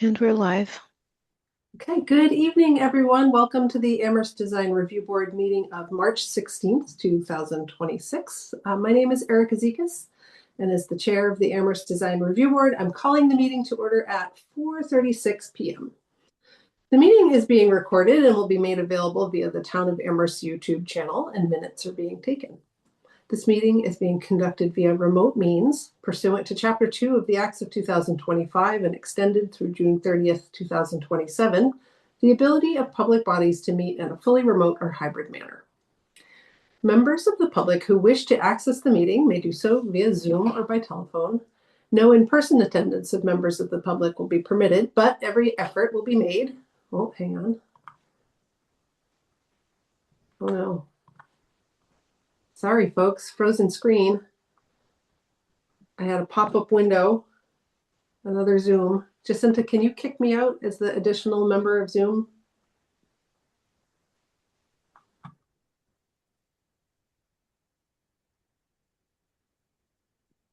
And we're live. Okay, good evening, everyone. Welcome to the Amherst Design Review Board meeting of March 16th, 2026. My name is Erica Zekas, and as the chair of the Amherst Design Review Board, I'm calling the meeting to order at 4:36 p.m. The meeting is being recorded and will be made available via the Town of Amherst YouTube channel, and minutes are being taken. This meeting is being conducted via remote means pursuant to Chapter 2 of the Acts of 2025 and extended through June 30th, 2027, the ability of public bodies to meet in a fully remote or hybrid manner. Members of the public who wish to access the meeting may do so via Zoom or by telephone. No in-person attendance of members of the public will be permitted, but every effort will be made. Oh, hang on. Oh no. Sorry, folks, frozen screen. I had a pop-up window, another Zoom. Jacinta, can you kick me out as the additional member of Zoom?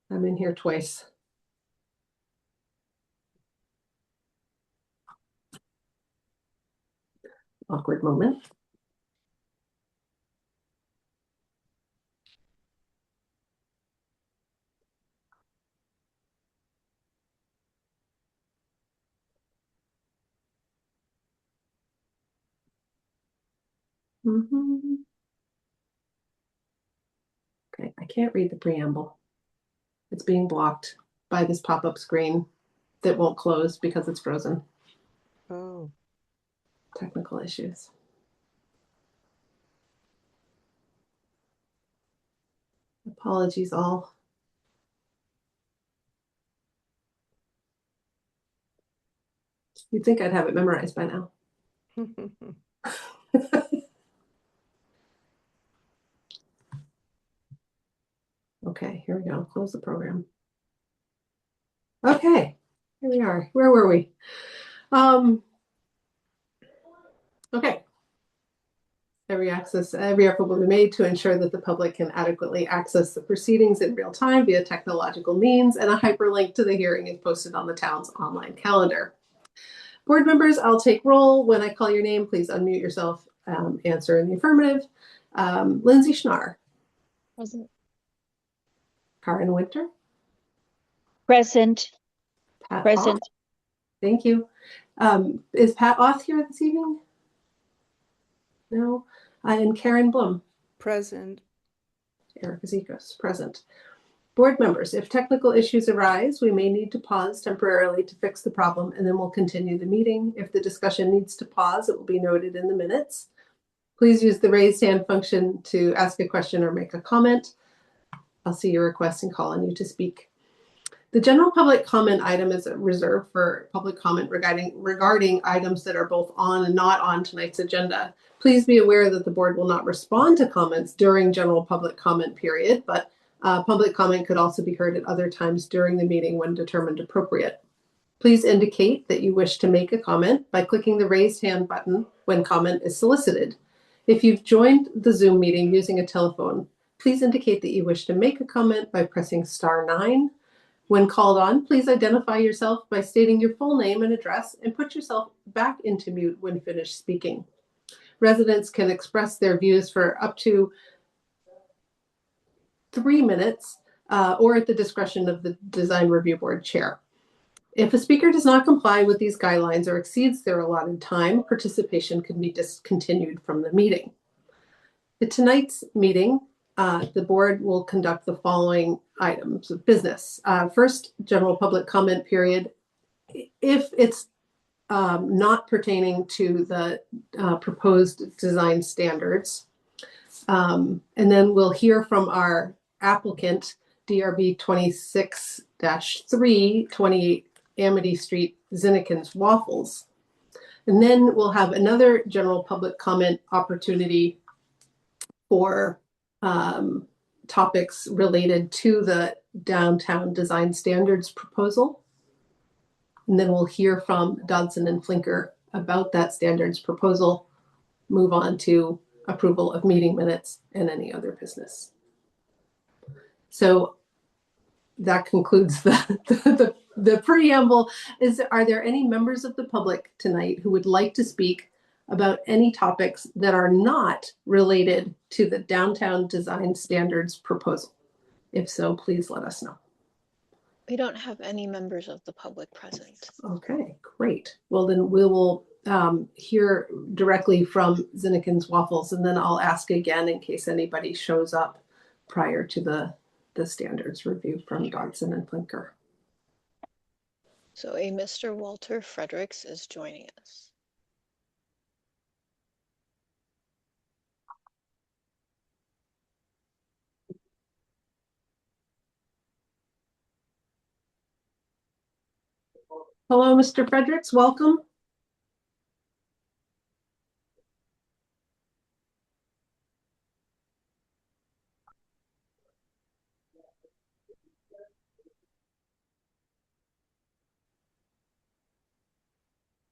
I'm in here twice. Awkward moment. Okay, I can't read the preamble. It's being blocked by this pop-up screen that won't close because it's frozen. Oh. Technical issues. Apologies all. You'd think I'd have it memorized by now. Okay, here we go. Close the program. Okay, here we are. Where were we? Okay. Every effort will be made to ensure that the public can adequately access the proceedings in real time via technological means, and a hyperlink to the hearing is posted on the town's online calendar. Board members, I'll take roll. When I call your name, please unmute yourself, answer in the affirmative. Lindsay Schnarr. Present. Karen Winter. Present. Pat Present. Oth. Thank you. Is Pat Oth here this evening? No. And Karen Blum. Present. Erica Zekas, present. Board members, if technical issues arise, we may need to pause temporarily to fix the problem, and then we'll continue the meeting. If the discussion needs to pause, it will be noted in the minutes. Please use the raised hand function to ask a question or make a comment. I'll see your request and call on you to speak. The general public comment item is reserved for public comment regarding items that are both on and not on tonight's agenda. Please be aware that the board will not respond to comments during general public comment period, but public comment could also be heard at other times during the meeting when determined appropriate. Please indicate that you wish to make a comment by clicking the raised hand button when comment is solicited. If you've joined the Zoom meeting using a telephone, please indicate that you wish to make a comment by pressing *9. When called on, please identify yourself by stating your full name and address and put yourself back into mute when finished speaking. Residents can express their views for up to 3 minutes or at the discretion of the Design Review Board chair. If a speaker does not comply with these guidelines or exceeds their allotted time, participation can be discontinued from the meeting. At tonight's meeting, the board will conduct the following items of business. First, general public comment period. If it's not pertaining to the proposed design standards, and then we'll hear from our applicant, DRB 26-3, 28 Amity Street, Zinnikens Waffles. And then we'll have another general public comment opportunity for topics related to the downtown design standards proposal. And then we'll hear from Dodson and Flinker about that standards proposal, move on to approval of meeting minutes and any other business. So that concludes the The preamble is, are there any members of the public tonight who would like to speak about any topics that are not related to the downtown design standards proposal? If so, please let us know. We don't have any members of the public present. Okay, great. Well, then we will hear directly from Zinneken's Waffles, and then I'll ask again in case anybody shows up prior to the standards review from Dodson and Plinker. So a Mr. Walter Fredericks is joining us. Hello, Mr. Fredericks, welcome.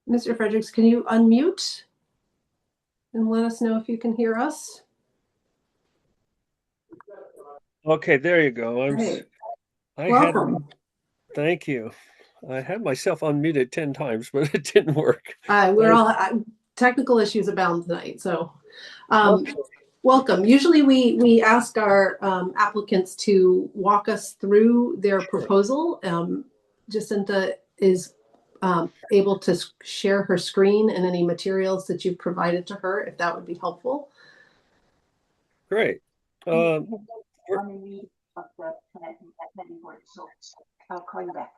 Mr. Fredericks, can you unmute and let us know if you can hear us? Okay, there you go. Welcome. Thank you. I had myself unmuted 10 times, but it didn't work. We're all technical issues abound tonight, so welcome. Usually we ask our applicants to walk us through their proposal. Jacinta is able to share her screen and any materials that you've provided to her, if that would be helpful. Great. On the meeting of the planning board, so I'll call you back.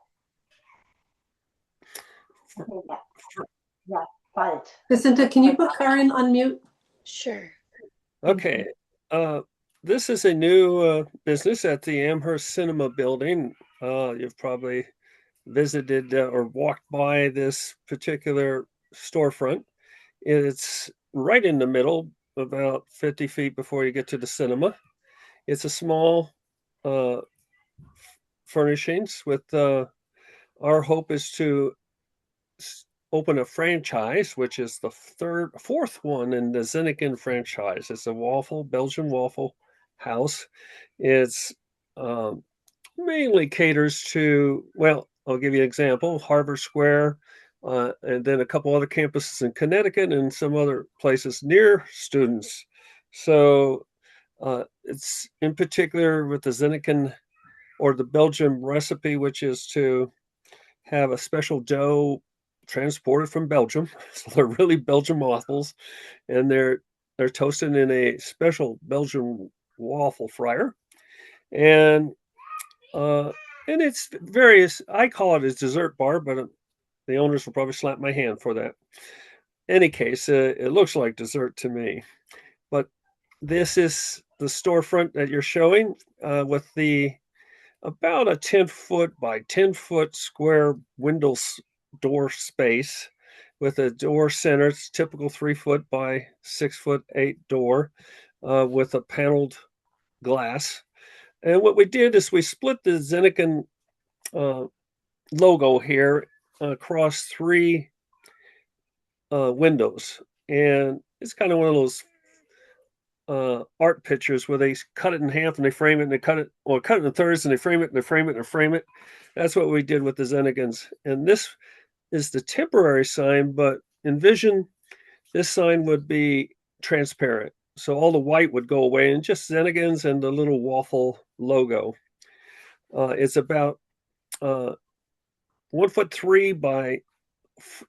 Okay, yeah, got it. Jacinta, can you put Karen on mute? Sure. Okay. This is a new business at the Amherst Cinema building. You've probably visited or walked by this particular storefront. It's right in the middle, about 50 feet before you get to the cinema. It's a small furnishings with our hope is to open a franchise, which is the fourth one in the Zinneken franchise. It's a Belgian waffle house. It's mainly caters to, well, I'll give you an example, Harvard Square, and then a couple other campuses in Connecticut and some other places near students. So it's in particular with the Zinneken or the Belgian recipe, which is to have a special dough transported from Belgium. So they're really Belgian waffles, and they're toasted in a special Belgian waffle fryer. And it's various, I call it a dessert bar, but the owners will probably slap my hand for that. Any case, it looks like dessert to me. But this is the storefront that you're showing with the about a 10-foot by 10-foot square window door space with a door center. It's typical 3-foot by 6'8" door with a paneled glass. And what we did is we split the Zinneken logo here across 3 windows. And it's kind of one of those art pictures where they cut it in half and they frame it and they cut it in thirds and they frame it and they frame it and they frame it. That's what we did with the Zinnekens. And this is the temporary sign, but envision this sign would be transparent. So all the white would go away and just Zinnekens and the little waffle logo. It's about 1'3" by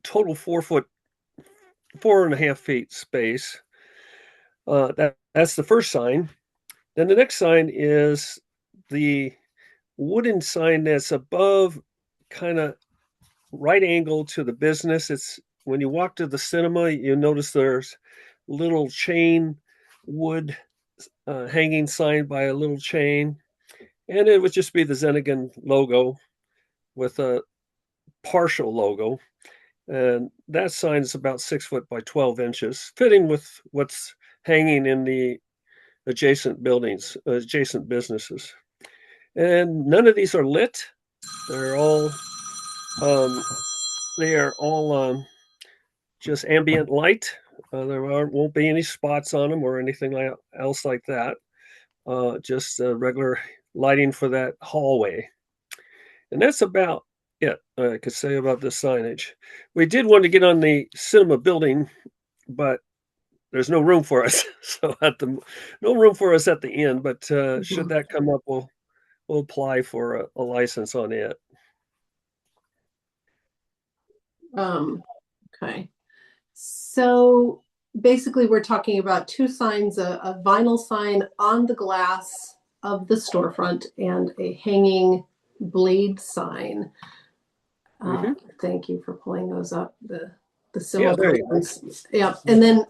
total 4.5 feet space. That's the first sign. Then the next sign is the wooden sign that's above, kind of right angle to the business. It's when you walk to the cinema, you notice there's little chain wood hanging sign by a little chain, and it would just be the Zinneken logo with a partial logo. And that sign is about 6 foot by 12 inches, fitting with what's hanging in the adjacent buildings, adjacent businesses. And none of these are lit. They're all just ambient light. There won't be any spots on them or anything else like that. Just regular lighting for that hallway. And that's about I could say about the signage. We did want to get on the cinema building, but there's no room for us. So no room for us at the end. But should that come up, we'll apply for a license on it. Okay. So basically, we're talking about two signs, a vinyl sign on the glass of the storefront and a hanging blade sign. Thank you for pulling those up. The similar there you go. ones. Yeah, and then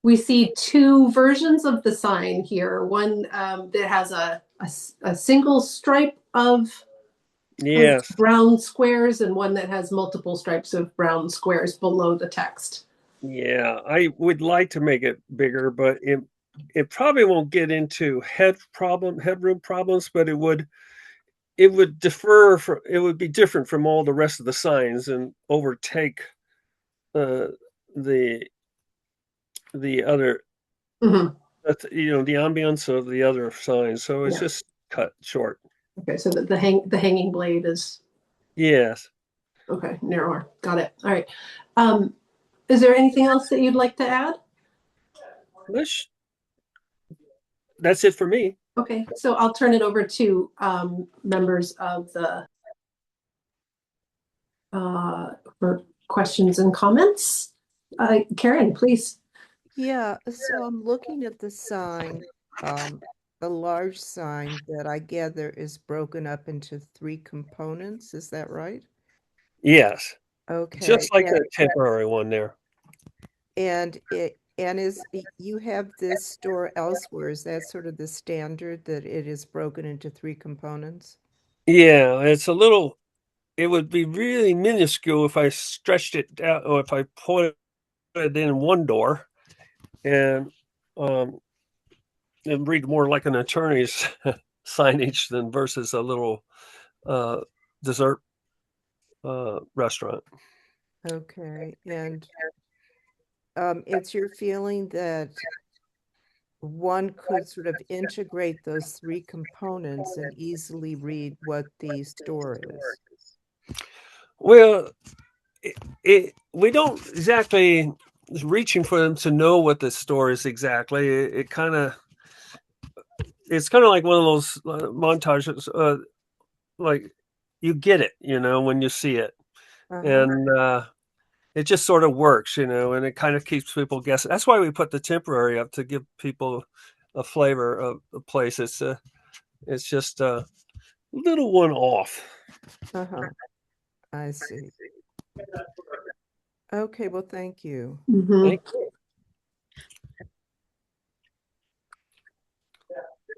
we see two versions of the sign here. One that has a single stripe of Yes. brown squares, and one that has multiple stripes of brown squares below the text. Yeah, I would like to make it bigger, but it probably won't get into headroom problems, but it would it would be different from all the rest of the signs and overtake the other Mhm. the ambience of the other signs. So it's Yeah. just cut short. Okay, so the hanging blade is Yes. okay, narrower. Got it. All right. Is there anything else that you'd like to add? That's it for me. Okay, so I'll turn it over to members of the for questions and comments. Karen, please. Yeah, so I'm looking at the sign, the large sign that I gather is broken up into 3 components. Is that right? Yes. Okay. Just like the temporary one there. And you have this store elsewhere. Is that sort of the standard that it is broken into 3 components? Yeah, it would be really minuscule if I stretched it out or if I put it in one door and read more like an attorney's signage than versus a little dessert restaurant. Okay. And it's your feeling that one could sort of integrate those 3 components and easily read what the store is. Well, we don't exactly reaching for them to know what the store is exactly. It's kind of like one of those montages, like you get it, when you see it, and it just sort of works, and it kind of keeps people guessing. That's why we put the temporary up to give people a flavor of the place. It's just a little one off. I see. Okay, well, thank you. Mm-hmm. Thank you.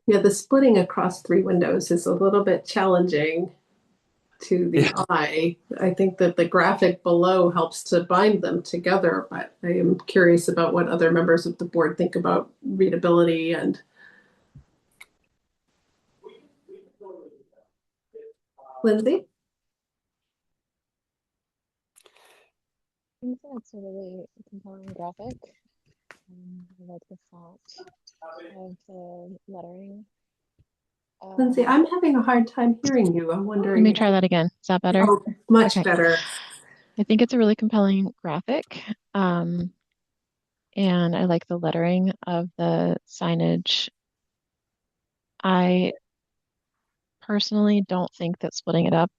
Yeah, the splitting across 3 windows is a little bit challenging to the eye. I think that the graphic below helps to bind them together, but I am curious about what other members of the board think about readability and Lindsay? I think that's a really compelling graphic. I like the font of the lettering. Lindsay, I'm having a hard time hearing you. I'm wondering. Let me try that again. Is that better? Oh, much Okay. better. I think it's a really compelling graphic. And I like the lettering of the signage. I personally don't think that splitting it up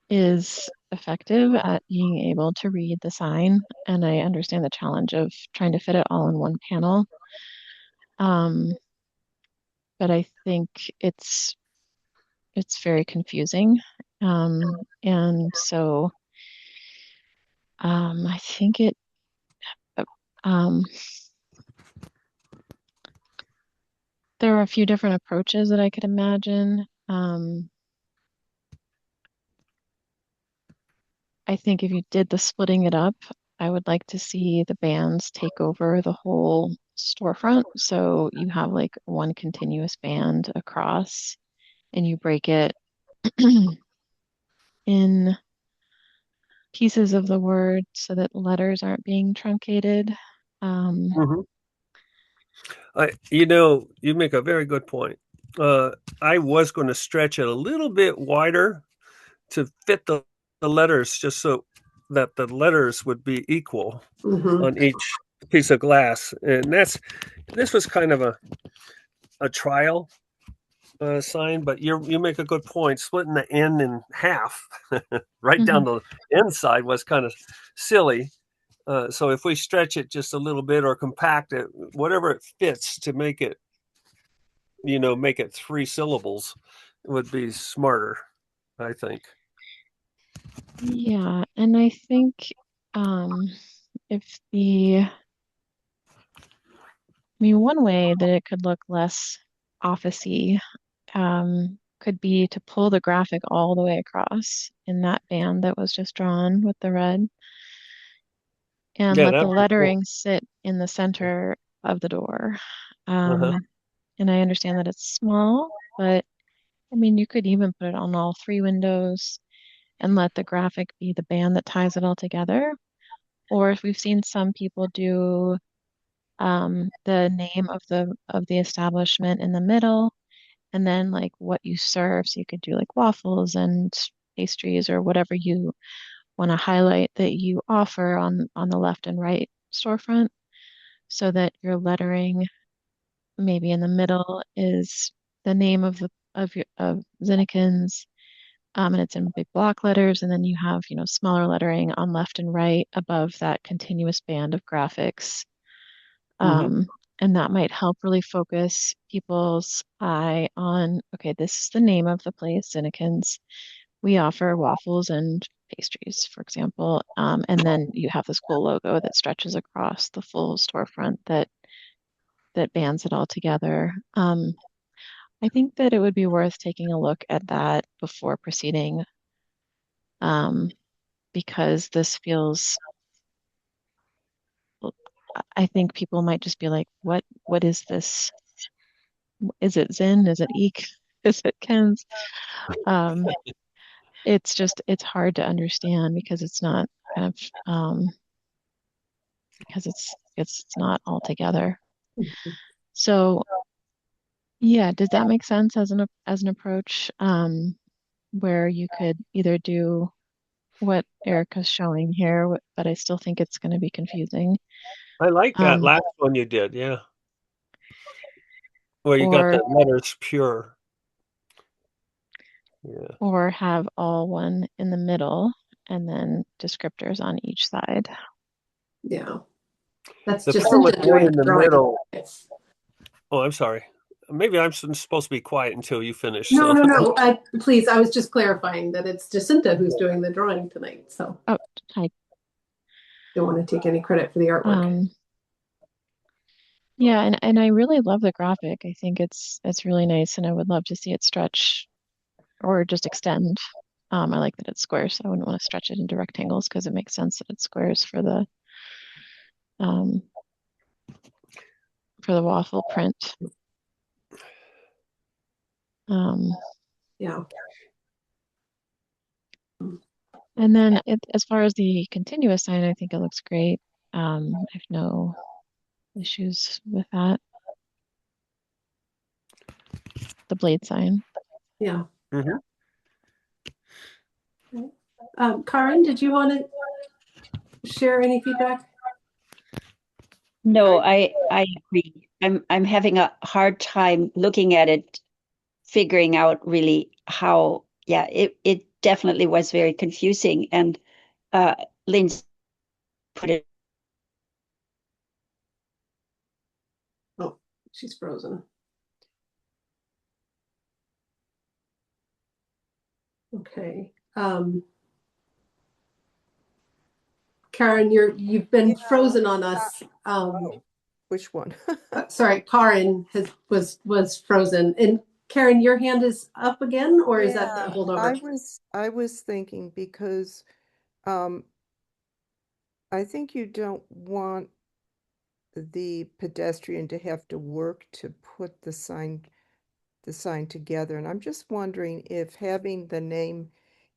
is effective at being able to read the sign. And I understand the challenge of trying to fit it all in one panel. But I think it's very confusing. And so I think there are a few different approaches that I could imagine. I think if you did the splitting it up, I would like to see the bands take over the whole storefront. So you have like one continuous band across and you break it in pieces of the word so that letters aren't being truncated. You make a very good point. I was going to stretch it a little bit wider to fit the letters, just so that the letters would be equal Mhm. on each piece of glass. And this was kind of a trial sign, but you make a good point. Splitting the N in half, right down the inside, was kind of silly. So if we stretch it just a little bit or compact it, whatever it fits to make it, make it 3 syllables, would be smarter, I think. Yeah, and I think if I mean, one way that it could look less officey could be to pull the graphic all the way across in that band that was just drawn with the red and Yeah, let the that'd be cool. lettering sit in the center of the door. Uh-huh. And I understand that it's small, but I mean, you could even put it on all 3 windows and let the graphic be the band that ties it all together. Or if we've seen some people do the name of the establishment in the middle, and then like what you serve. So you could do like waffles and pastries or whatever you want to highlight that you offer on the left and right storefront, so that your lettering maybe in the middle is the name of Zinnikens, and it's in big block letters, and then you have, smaller lettering on left and right above that continuous band of graphics. Mhm. And that might help really focus people's eye on, okay, this is the name of the place, Zinnikens. We offer waffles and pastries, for example. And then you have this cool logo that stretches across the full storefront that bands it all together. I think that it would be worth taking a look at that before proceeding, um, because this feels, I think people might just be like, what is this? Is it Zin? Is it Eek? Is it Kens? Um, it's hard to understand because it's not kind of, because it's not all together. So yeah, does that make sense as an approach, where you could either do what Erica's showing here, but I still think it's going to be confusing, I like that um, last one you did, yeah, where you got or the letters pure. Yeah. or have all one in the middle and then descriptors on each side. Yeah. That's The pure with Jacinta one doing in the the drawing. middle. Oh, I'm sorry. Maybe I'm supposed to be quiet until you finish. No, So no, no. Please, I was just clarifying that it's Jacinta who's doing the drawing tonight. So Oh, hi. don't want to take any credit for the artwork. Yeah, and I really love the graphic. I think it's really nice, and I would love to see it stretch or just extend. I like that it's square, so I wouldn't want to stretch it into rectangles because it makes sense that it's squares um, for the waffle print. Um, Yeah. and then as far as the continuous sign, I think it looks great. I have no issues with that. The blade sign. Yeah. Mhm. Karen, did you want to share any feedback? No, I agree. I'm having a hard time looking at it, figuring out really how, yeah, it definitely was very confusing. And Lindsay put it. Oh, she's frozen. Okay. Karen, you've been Yeah, frozen on us. which one? Sorry, Karen was frozen. And Karen, your hand is up again, or is that the Yeah, holdover? I was thinking because um, I think you don't want the pedestrian to have to work to put the sign together. And I'm just wondering if having the name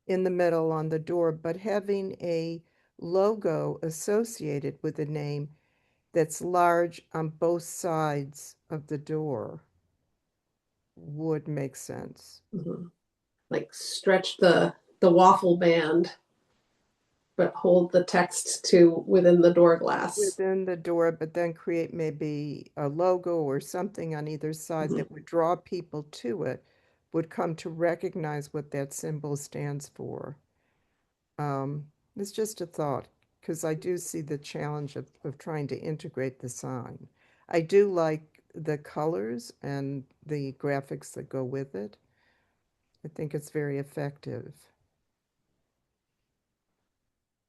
in the middle on the door, but having a logo associated with the name that's large on both sides of the door would make sense. Mhm. Like stretch the waffle band, but hold the text to within the door glass. Within the door, but then create maybe a logo or something on either side that would draw people to it, would come to recognize what that symbol stands for. It's just a thought, because I do see the challenge of trying to integrate the sign. I do like the colors and the graphics that go with it. I think it's very effective.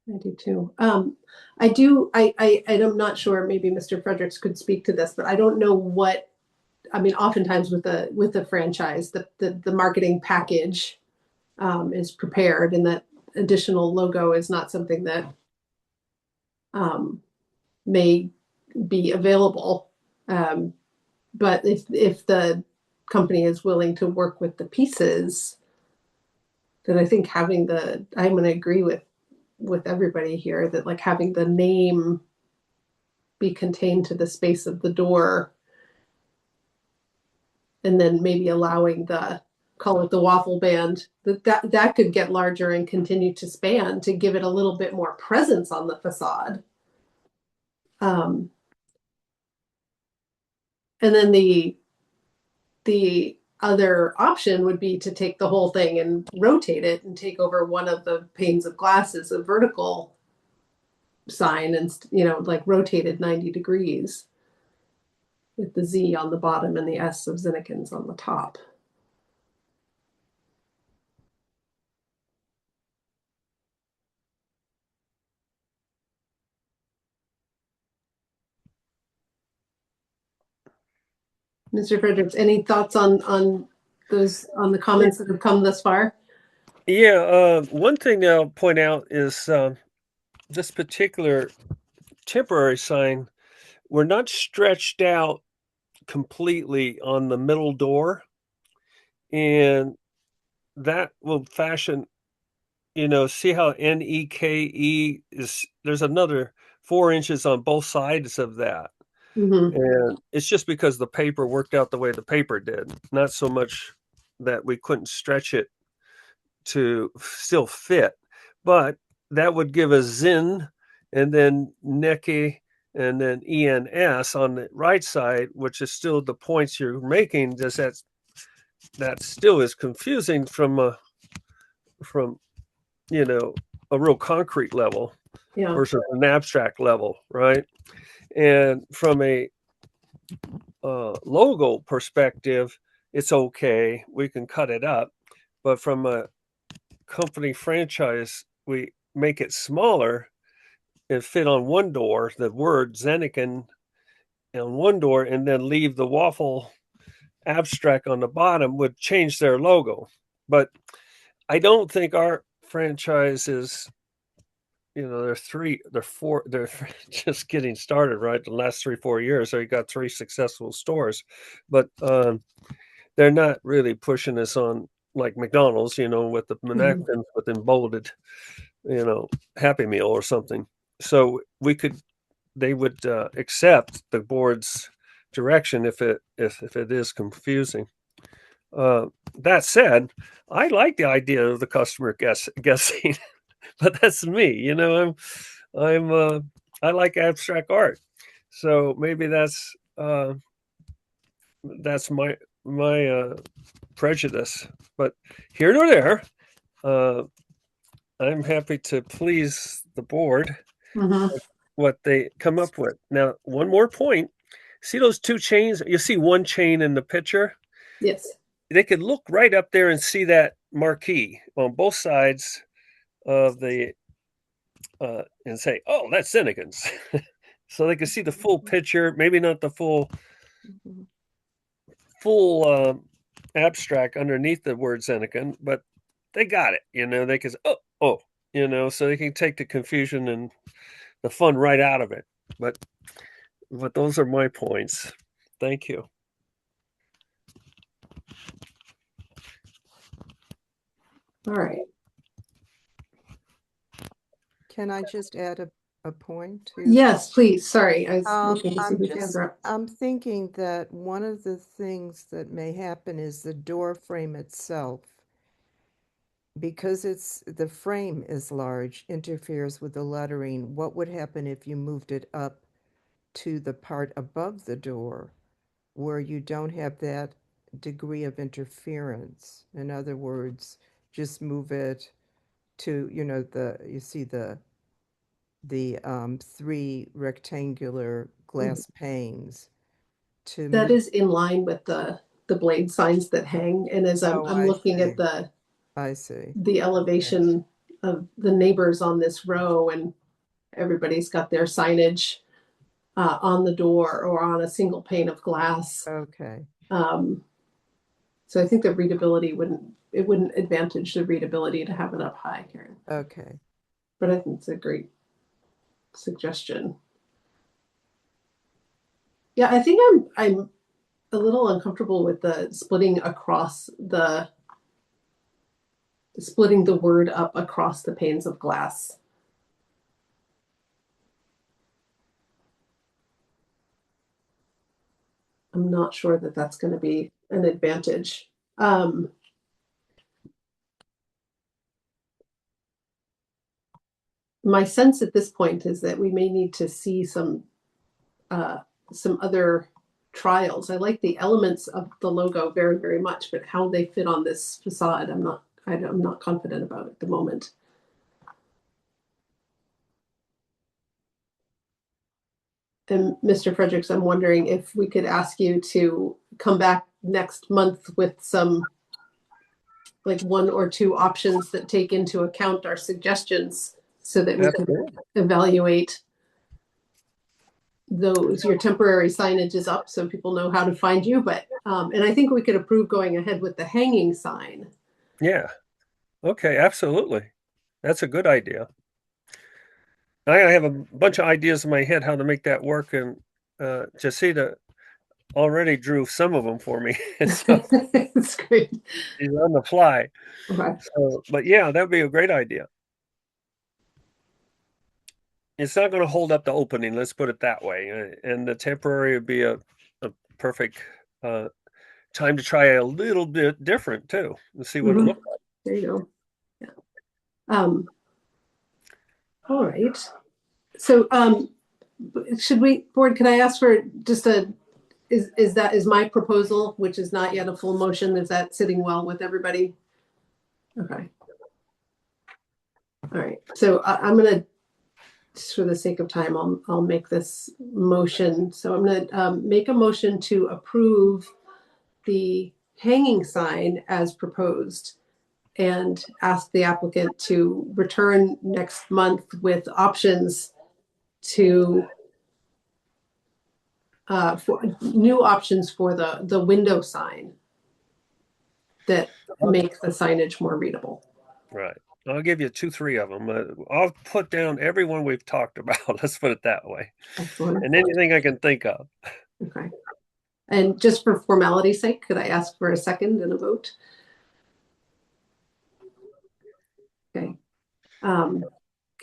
I do too. I'm not sure, maybe Mr. Fredericks could speak to this, but I don't know what, I mean, oftentimes with the franchise, the marketing package is prepared, and that additional logo is not something that may be available. But if the company is willing to work with the pieces, then I think having I'm going to agree with everybody here that like having the name be contained to the space of the door, and then maybe allowing call it the waffle band, that could get larger and continue to span to give it a little bit more presence on the facade. And then the other option would be to take the whole thing and rotate it and take over one of the panes of glass as a vertical sign, and like rotated 90 degrees with the Z on the bottom and the S of Zinnikens on the top. Mr. Fredericks, any thoughts on the comments that have come thus far? Yeah, one thing I'll point out is this particular temporary sign, we're not stretched out completely on the middle door, and that will fashion, see how NEKE is, there's another 4 inches on both sides of that. Mm-hmm. And it's just because the paper worked out the way the paper did, not so much that we couldn't stretch it to still fit. But that would give a Zin and then Neke and then ENS on the right side, which is still the points you're making. Just that still is confusing from a real concrete level versus an abstract level, right? And from a logo perspective, it's okay. We can cut it up. But from a company franchise, we make it smaller and fit on one door, the word Zeniken on one door, and then leave the waffle abstract on the bottom would change their logo. But I don't think our franchise is, they're just getting started, right? The last 3-4 years, they got 3 successful stores, but they're not really pushing us on like McDonald's, with the napkins with embolded, Happy Meal or something. So they would accept the board's direction if it is confusing. That said, I like the idea of the customer guessing, but that's me. I like abstract art, so maybe that's my prejudice. But here nor there, I'm happy to please the board with what they come up with. Now, one more point. See those 2 chains? You see one chain in the picture? Yes. They could look right up there and see that marquee on both sides of the and say, "Oh, that's Zinnikens." So they can see the full picture, maybe not the full abstract underneath the word Zinniken, but they got it. They can so they can take the confusion and the fun right out of it. But those are my points. Thank you. All right. Can I just add a a point too? Yes, please. Sorry, I was looking to see I'm whose hands are up. I'm thinking that one of the things that may happen is the door frame itself, because the frame is large, interferes with the lettering. What would happen if you moved it up to the part above the door where you don't have that degree of interference? In other words, just move it to, you see the 3 rectangular glass panes to That move. is in line with the blade signs that hang. And as I'm, Oh, I'm I looking at see. I see. the elevation of the neighbors on this row, and everybody's got their signage on the door or on a single pane of glass. Okay. So I think the readability wouldn't advantage the readability to have it up high, Karen. Okay. But I think it's a great suggestion. Yeah, I think I'm a little uncomfortable with the splitting the word up across the panes of glass. I'm not sure that that's going to be an advantage. My sense at this point is that we may need to see some other trials. I like the elements of the logo very, very much, but how they fit on this facade, I'm not confident about at the moment. And Mr. Fredericks, I'm wondering if we could ask you to come back next month with some, like 1 or 2 options that take into account our suggestions so that we can evaluate those. Your temporary signage is up so people know how to find you, but and I think we could approve going ahead with the hanging sign. Yeah. Okay, absolutely. That's a good idea. I have a bunch of ideas in my head how to make that work, and Jacita already drew some of them for me. So It's great. she's on the fly. Okay. So, but yeah, that would be a great idea. It's not going to hold up the opening, let's put it that way. And the temporary would be a perfect time to try a little bit different too, and see what it looks like. There you go. Yeah. All right. So should we, board, can I ask for just is my proposal, which is not yet a full motion, is that sitting well with everybody? Okay. All right. So I'm going to, just for the sake of time, I'll make this motion. So I'm going to make a motion to approve the hanging sign as proposed and ask the applicant to return next month with options to for new options for the window sign that make the signage more readable. Right. I'll give you 2, 3 of them. I'll put down everyone we've talked about. Let's put it that way. Excellent. And anything I can think of. Okay. And just for formality's sake, could I ask for a second and a vote? Okay.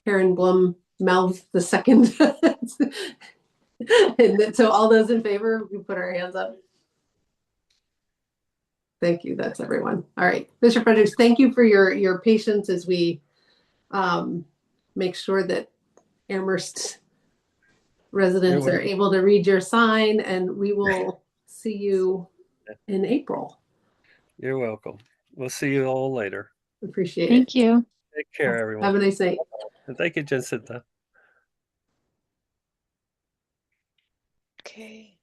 Karen Blum mouths the second. And so all those in favor, we put our hands up. Thank you. That's everyone. All right. Mr. Fredericks, thank you for your patience as we make sure that Amherst residents are able to read your sign, and we will see you in April. You're welcome. We'll see you all later. Appreciate it. Thank you. Take care, everyone. Have a nice night. And thank you, Jacinta. Okay.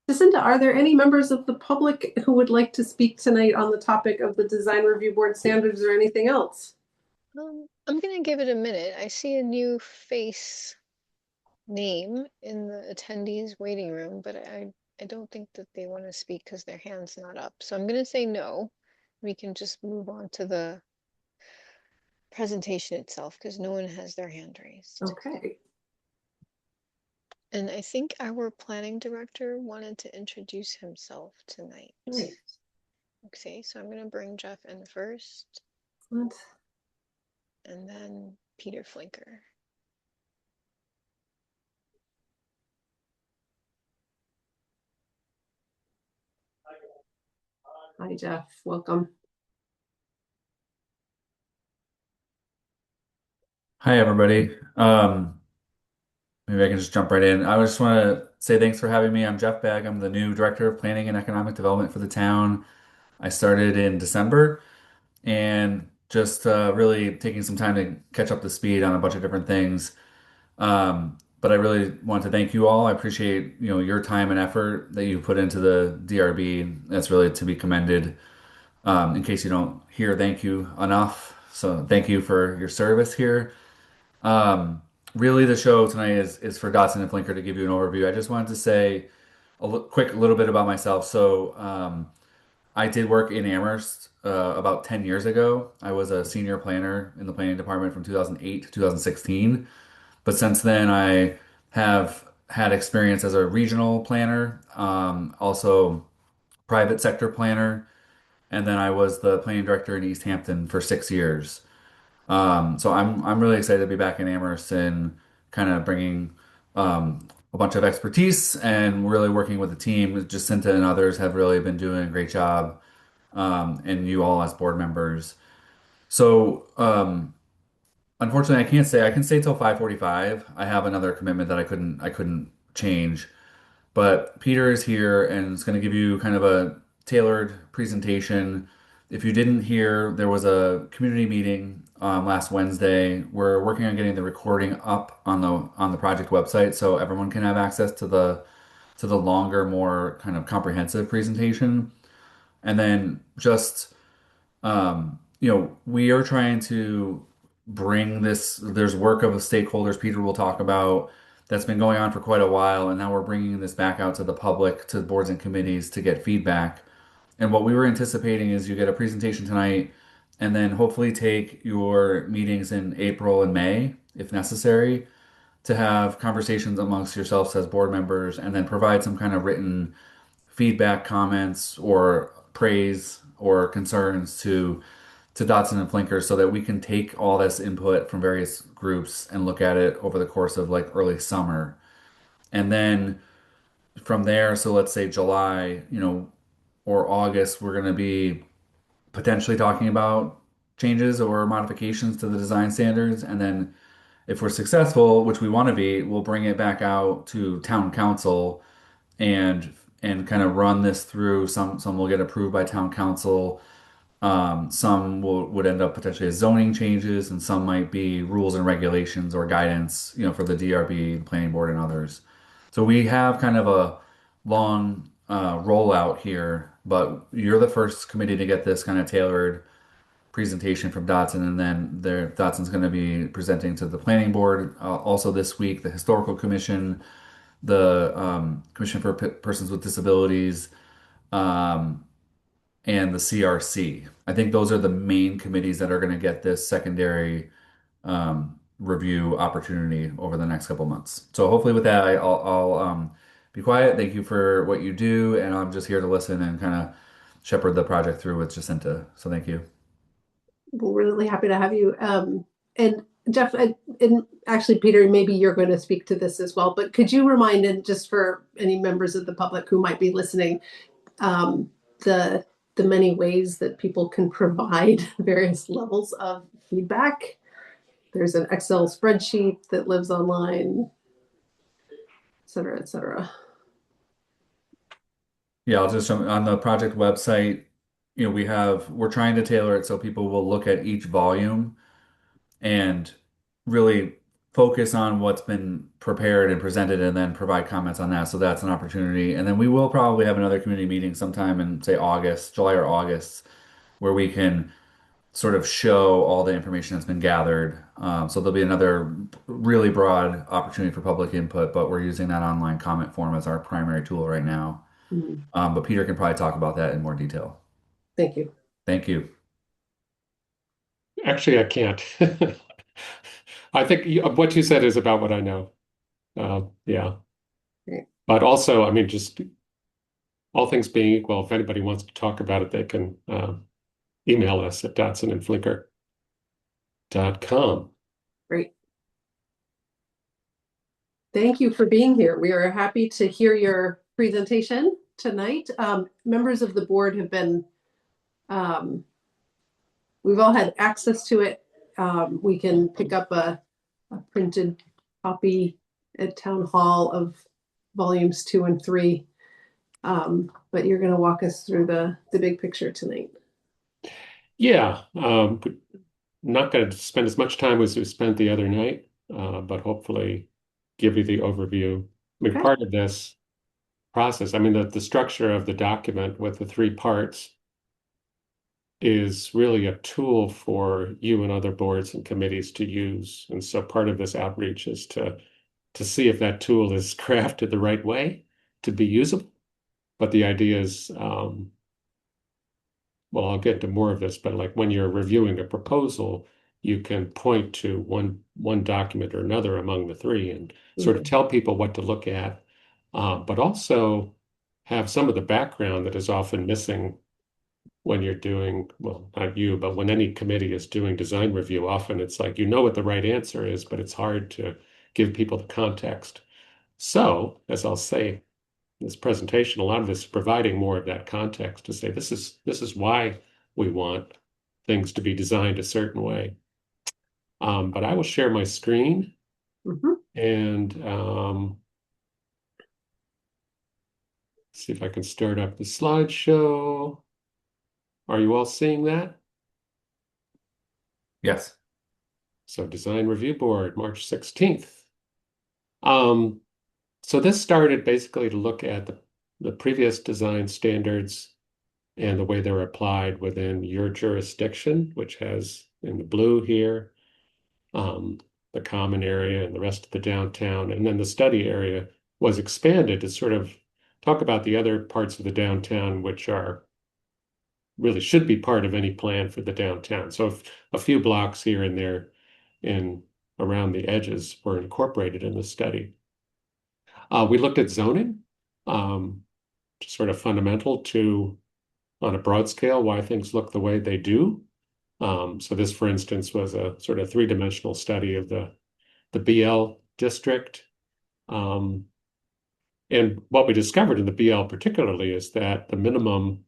Jacinta, are there any members of the public who would like to speak tonight on the topic of the Design Review Board standards or anything else? I'm gonna give it a minute. I see a new face name in the attendees waiting room, but I don't think that they want to speak because their hand's not up. So I'm gonna say no. We can just move on to the presentation itself because no one has their hand raised. Okay. And I think our planning director wanted to introduce himself tonight. Right. Okay, so I'm gonna bring Jeff in first. Excellent. And then Peter Flinker. Hi, Jeff. Welcome. Hi, everybody. Maybe I can just jump right in. I just want to say thanks for having me. I'm Jeff Bagg. I'm the new Director of Planning and Economic Development for the town. I started in December and just really taking some time to catch up to speed on a bunch of different things. But I really want to thank you all. I appreciate, your time and effort that you put into the DRB. That's really to be commended. In case you don't hear thank you enough. So thank you for your service here. Um, Really, the show tonight is for Dotson and Flinker to give you an overview. I just wanted to say quick little bit about myself. So, I did work in Amherst about 10 years ago. I was a senior planner in the planning department from 2008 to 2016. But since then, I have had experience as a regional planner, also private sector planner, and then I was the planning director in East Hampton for 6 years. So I'm really excited to be back in Amherst and kind of bringing a bunch of expertise and really working with the team. Jacinta and others have really been doing a great job, and you all as board members. So unfortunately, I can stay till 5:45. I have another commitment that I couldn't change. But Peter is here and is going to give you kind of a tailored presentation. If you didn't hear, there was a community meeting last Wednesday. We're working on getting the recording up on the project website so everyone can have access to the longer, more kind of comprehensive presentation. And then just we are trying to bring this, there's work of the stakeholders Peter will talk about that's been going on for quite a while, and now we're bringing this back out to the public, to boards and committees to get feedback. And what we were anticipating is you get a presentation tonight, and then hopefully take your meetings in April and May, if necessary, to have conversations amongst yourselves as board members, and then provide some kind of written feedback, comments, or praise or concerns to Dotson and Flinker so that we can take all this input from various groups and look at it over the course of like early summer. And then from there, so let's say July, or August, we're going to be potentially talking about changes or modifications to the design standards. And then if we're successful, which we want to be, we'll bring it back out to town council and kind of run this through. Some will get approved by town council. Some would end up potentially as zoning changes, and some might be rules and regulations or guidance, for the DRB, the planning board, and others. So we have kind of a long rollout here, but you're the first committee to get this kind of tailored presentation from Dotson, and then Dotson's going to be presenting to the planning board. Also this week, the historical commission, the Commission for Persons with Disabilities, um, and the CRC. I think those are the main committees that are going to get this secondary review opportunity over the next couple months. So hopefully with that, I'll be quiet. Thank you for what you do, and I'm just here to listen and kind of shepherd the project through with Jacinta. So thank you. We're really happy to have you. And Jeff, and actually, Peter, maybe you're going to speak to this as well, but could you remind, and just for any members of the public who might be listening, the many ways that people can provide various levels of feedback? There's an Excel spreadsheet that lives online, et cetera, et cetera. Yeah, I'll just on the project website, we're trying to tailor it so people will look at each volume and really focus on what's been prepared and presented and then provide comments on that. So that's an opportunity. And then we will probably have another community meeting sometime in, say, July or August, where we can sort of show all the information that's been gathered. So there'll be another really broad opportunity for public input, but we're using that online comment form as our primary tool right now. But Peter can probably talk about that in more detail. Thank you. Thank you. Actually, I can't. I think what you said is about what I know. Yeah. Great. But also, I mean, just all things being equal, if anybody wants to talk about it, they can email us at dotsonandflinker.com. Great. Thank you for being here. We are happy to hear your presentation tonight. Members of the board have been, we've all had access to it. We can pick up a printed copy at Town Hall of volumes 2 and 3. But you're going to walk us through the big picture tonight. Yeah, not going to spend as much time as we spent the other night, but hopefully give you the overview. I mean, Okay. part of this process, I mean, the structure of the document with the 3 parts is really a tool for you and other boards and committees to use. And so part of this outreach is to see if that tool is crafted the right way to be usable. But the idea is, well, I'll get to more of this, but like when you're reviewing a proposal, you can point to one document or another among the 3 and sort of tell people what to look at, but also have some of the background that is often missing when you're doing, well, not you, but when any committee is doing design review, often it's like you know what the right answer is, but it's hard to give people the context. So, as I'll say in this presentation, a lot of this is providing more of that context to say this is why we want things to be designed a certain way. But I will share my screen and see if I can start up the slideshow. Are you all seeing that? Yes. So Design Review Board, March 16th. So this started basically to look at the previous design standards and the way they're applied within your jurisdiction, which has in the blue here, the common area and the rest of the downtown. And then the study area was expanded to sort of talk about the other parts of the downtown, which are really should be part of any plan for the downtown. So a few blocks here and there in around the edges were incorporated in the study. We looked at zoning, sort of fundamental to, on a broad scale, why things look the way they do. So this, for instance, was a sort of 3-dimensional study of the BL district. And what we discovered in the BL particularly is that the minimum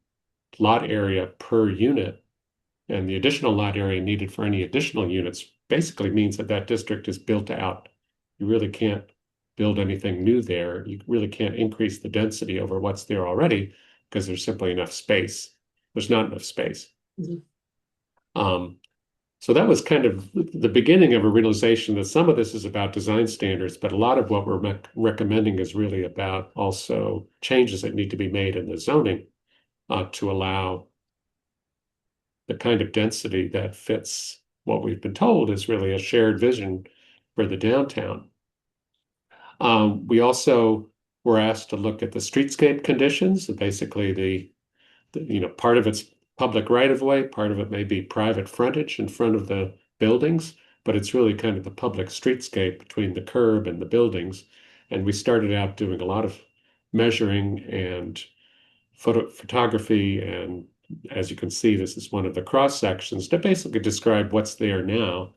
lot area per unit and the additional lot area needed for any additional units basically means that that district is built out. You really can't build anything new there. You really can't increase the density over what's there already because there's simply enough space. There's not enough space. So that was kind of the beginning of a realization that some of this is about design standards, but a lot of what we're recommending is really about also changes that need to be made in the zoning to allow the kind of density that fits what we've been told is really a shared vision for the downtown. We also were asked to look at the streetscape conditions, basically the part of it's public right-of-way, part of it may be private frontage in front of the buildings, but it's really kind of the public streetscape between the curb and the buildings. And we started out doing a lot of measuring and photography, and as you can see, this is one of the cross sections to basically describe what's there now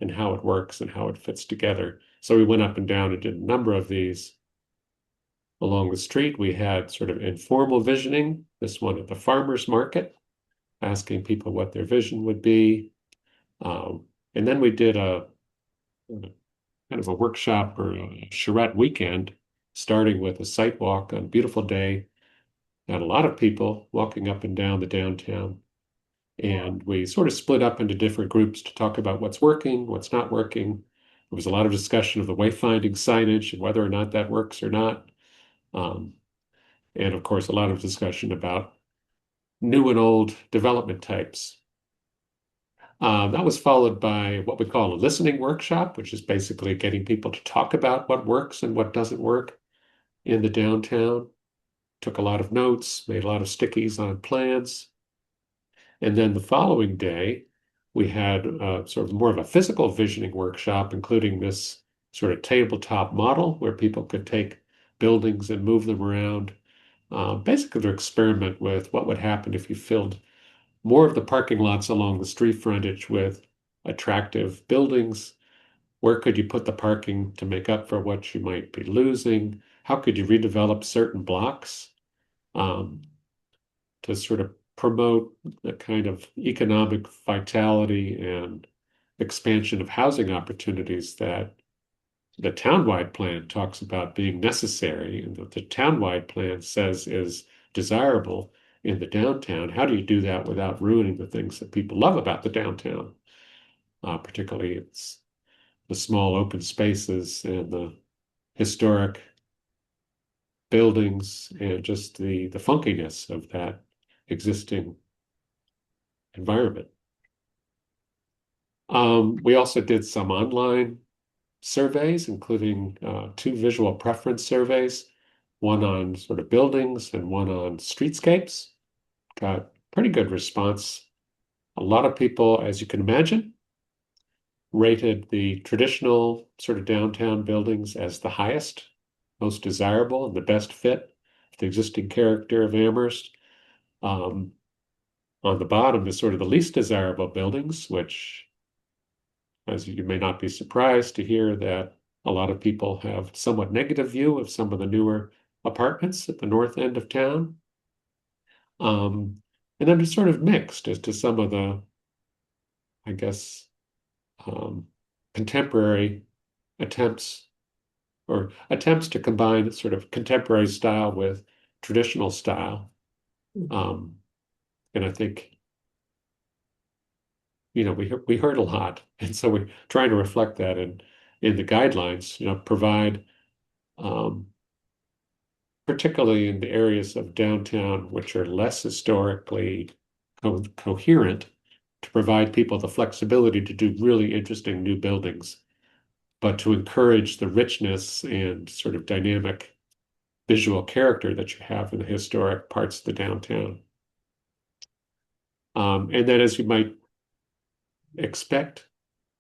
and how it works and how it fits together. So we went up and down and did a number of these along the street. We had sort of informal visioning, this one at the farmers market, asking people what their vision would be. And then we did a kind of a workshop or a charrette weekend, starting with a site walk on a beautiful day. Had a lot of people walking up and down the downtown. And we sort of split up into different groups to talk about what's working, what's not working. There was a lot of discussion of the wayfinding signage and whether or not that works or not. And of course, a lot of discussion about new and old development types. That was followed by what we call a listening workshop, which is basically getting people to talk about what works and what doesn't work in the downtown. Took a lot of notes, made a lot of stickies on plans. And then the following day, we had sort of more of a physical visioning workshop, including this sort of tabletop model where people could take buildings and move them around, basically to experiment with what would happen if you filled more of the parking lots along the street frontage with attractive buildings Where could you put the parking to make up for what you might be losing? How could you redevelop certain blocks to sort of promote the kind of economic vitality and expansion of housing opportunities that the townwide plan talks about being necessary and that the townwide plan says is desirable in the downtown? How do you do that without ruining the things that people love about the downtown? Particularly it's the small open spaces and the historic buildings and just the funkiness of that existing environment. We also did some online surveys, including 2 visual preference surveys, one on sort of buildings and one on streetscapes. Got pretty good response. A lot of people, as you can imagine, rated the traditional sort of downtown buildings as the highest, most desirable, and the best fit for the existing character of Amherst. On the bottom is sort of the least desirable buildings, which, as you may not be surprised to hear, that a lot of people have somewhat negative view of some of the newer apartments at the north end of town. And then it's sort of mixed as to some of the, I guess, contemporary attempts to combine sort of contemporary style with traditional style. And I think, we heard a lot, and so we're trying to reflect that in the guidelines. Provide, particularly in the areas of downtown which are less historically coherent, to provide people the flexibility to do really interesting new buildings, but to encourage the richness and sort of dynamic visual character that you have in the historic parts of the downtown. And then, as you might expect,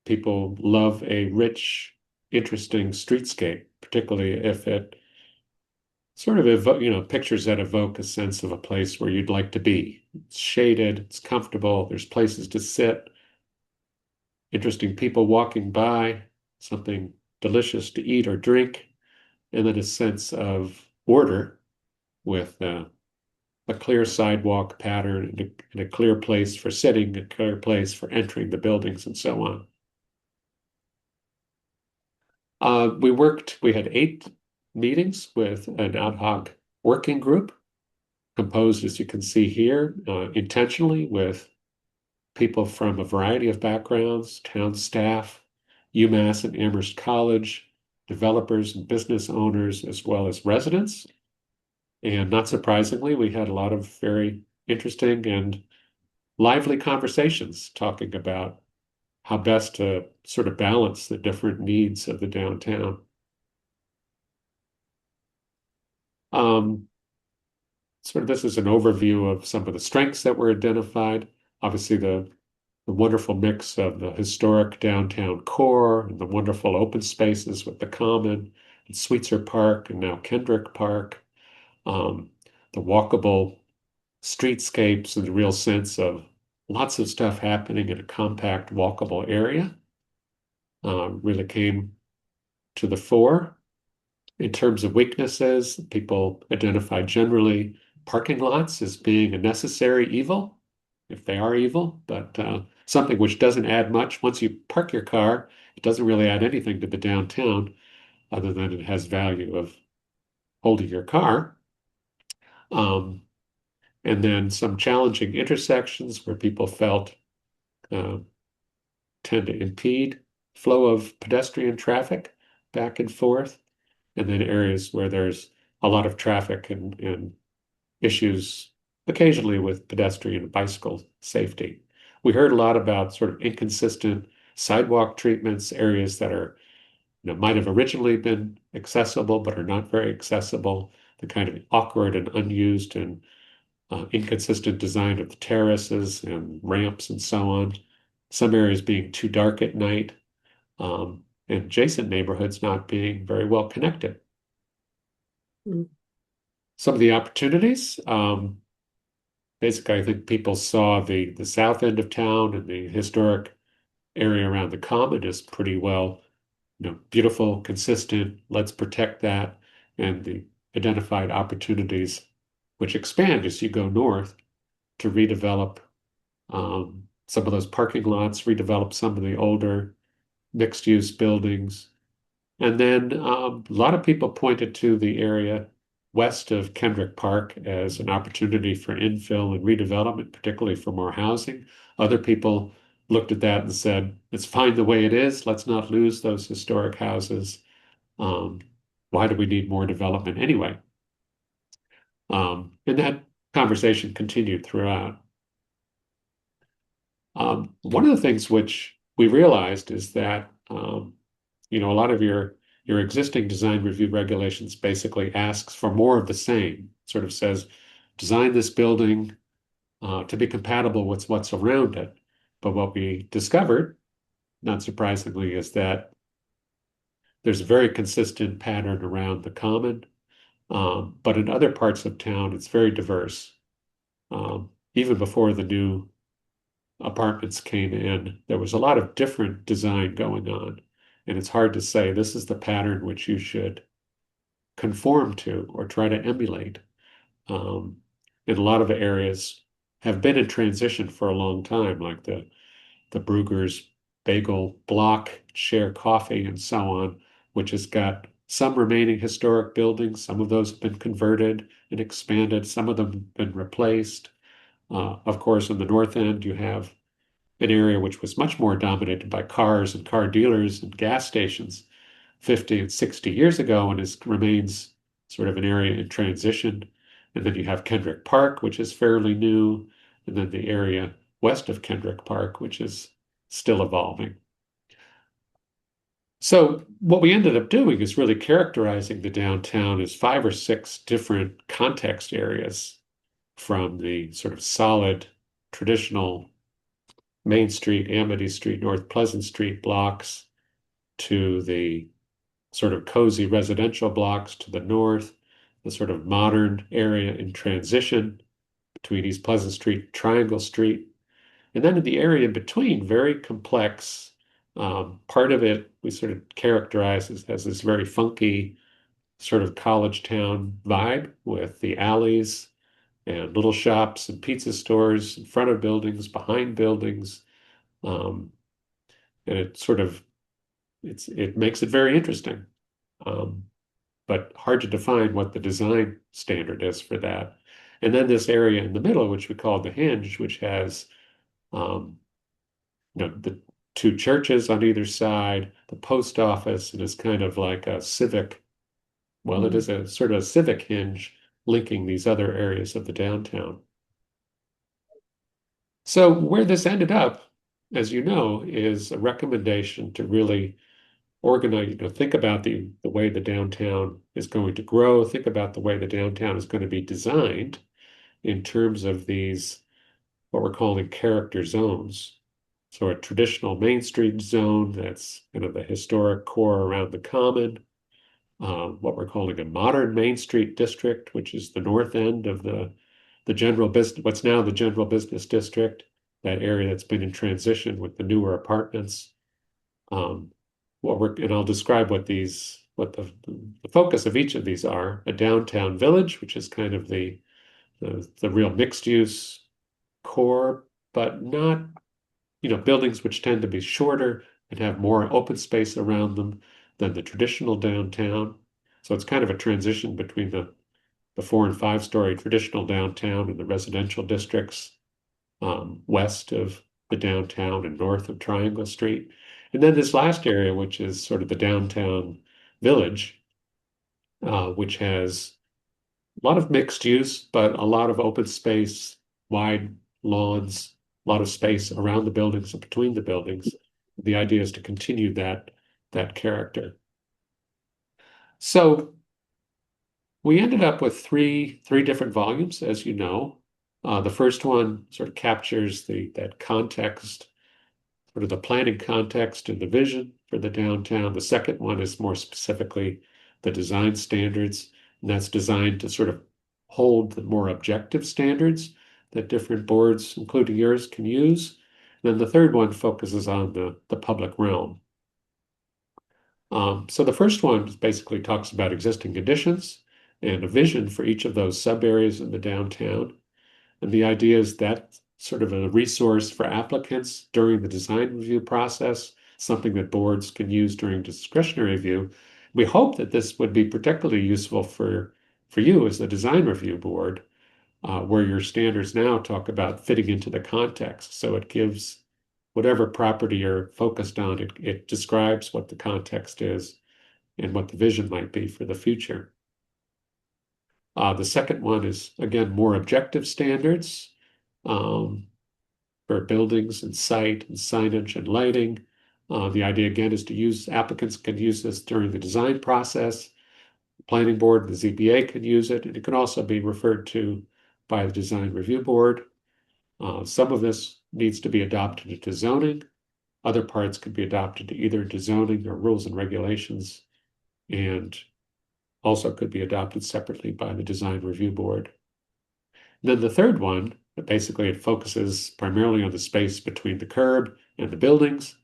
people love a rich, interesting streetscape, particularly if it sort of pictures that evoke a sense of a place where you'd like to be. It's shaded, it's comfortable, there's places to sit, interesting people walking by, something delicious to eat or drink, and then a sense of order with a clear sidewalk pattern and a clear place for sitting, a clear place for entering the buildings, and so on. We had 8 meetings with an ad hoc working group composed, as you can see here, intentionally with people from a variety of backgrounds, town staff, UMass and Amherst College, developers and business owners, as well as residents. And not surprisingly, we had a lot of very interesting and lively conversations talking about how best to sort of balance the different needs of the downtown. This is an overview of some of the strengths that were identified. Obviously, the wonderful mix of the historic downtown core and the wonderful open spaces with the Common and Sweetser Park and now Kendrick Park. The walkable streetscapes and the real sense of lots of stuff happening in a compact, walkable area really came to the fore. In terms of weaknesses, people identify generally parking lots as being a necessary evil, if they are evil, but something which doesn't add much. Once you park your car, it doesn't really add anything to the downtown other than it has value of holding your car. And then some challenging intersections where people felt tend to impede flow of pedestrian traffic back and forth, and then areas where there's a lot of traffic and issues occasionally with pedestrian and bicycle safety. We heard a lot about sort of inconsistent sidewalk treatments, areas that are, might have originally been accessible but are not very accessible, the kind of awkward and unused and inconsistent design of the terraces and ramps and so on. Some areas being too dark at night, and adjacent neighborhoods not being very well connected. Some of the opportunities, basically, I think people saw the south end of town and the historic area around the Common is pretty well beautiful, consistent, let's protect that, and the identified opportunities which expand as you go north to redevelop some of those parking lots, redevelop some of the older mixed-use buildings. And then a lot of people pointed to the area west of Kendrick Park as an opportunity for infill and redevelopment, particularly for more housing. Other people looked at that and said, it's fine the way it is. Let's not lose those historic houses. Why do we need more development anyway? And that conversation continued throughout. One of the things which we realized is that a lot of your existing design review regulations basically asks for more of the same. Sort of says, design this building to be compatible with what's around it. But what we discovered, not surprisingly, is that there's a very consistent pattern around the common. But in other parts of town, it's very diverse. Even before the new apartments came in, there was a lot of different design going on. And it's hard to say this is the pattern which you should conform to or try to emulate. And a lot of areas have been in transition for a long time, like the Bruegger's Bagel Block, Share Coffee, and so on, which has got some remaining historic buildings. Some of those have been converted and expanded. Some of them have been replaced. Of course, in the North End, you have an area which was much more dominated by cars and car dealers and gas stations 50 and 60 years ago and remains sort of an area in transition. And then you have Kendrick Park, which is fairly new, and then the area west of Kendrick Park, which is still evolving. So what we ended up doing is really characterizing the downtown as 5 or 6 different context areas, from the sort of solid, traditional Main Street, Amity Street, North Pleasant Street blocks, to the sort of cozy residential blocks to the north, the sort of modern area in transition between East Pleasant Street, Triangle Street, and then in the area in between, very complex. Part of it we sort of characterize as this very funky sort of college town vibe with the alleys and little shops and pizza stores in front of buildings, behind buildings. And it makes it very interesting, but hard to define what the design standard is for that. And then this area in the middle, which we call the Hinge, which has the 2 churches on either side, the post office, and is kind of like a civic. Well, it is a sort of a civic hinge linking these other areas of the downtown. So where this ended up, as you know, is a recommendation to really organize, think about the way the downtown is going to grow, think about the way the downtown is going to be designed in terms of these, what we're calling character zones. So a traditional Main Street zone, that's kind of the historic core around the Common. What we're calling a modern Main Street district, which is the north end of the general business, what's now the general business district, that area that's been in transition with the newer apartments. And I'll describe what the focus of each of these are. A downtown village, which is kind of the real mixed use core, but not, buildings which tend to be shorter and have more open space around them than the traditional downtown. So it's kind of a transition between the 4 and 5 story traditional downtown and the residential districts west of the downtown and north of Triangle Street. And then this last area, which is sort of the downtown village, which has a lot of mixed use, but a lot of open space, wide lawns, a lot of space around the buildings and between the buildings. The idea is to continue that character. So we ended up with three different volumes, as you know. The first one sort of captures that context, sort of the planning context and the vision for the downtown. The second one is more specifically the design standards, and that's designed to sort of hold the more objective standards that different boards, including yours, can use. And then the third one focuses on the public realm. So the first one basically talks about existing conditions and a vision for each of those sub areas in the downtown. And the idea is that sort of a resource for applicants during the design review process, something that boards can use during discretionary review. We hope that this would be particularly useful for you as the design review board, where your standards now talk about fitting into the context. So it gives whatever property you're focused on, it describes what the context is and what the vision might be for the future. The second one is, again, more objective standards for buildings and site and signage and lighting. The idea, again, is to use, applicants can use this during the design process. The planning board and the ZBA can use it, and it can also be referred to by the design review board. Some of this needs to be adopted into zoning. Other parts could be adopted either into zoning or rules and regulations, and also could be adopted separately by the design review board. And then the third one, basically it focuses primarily on the space between the curb and the buildings.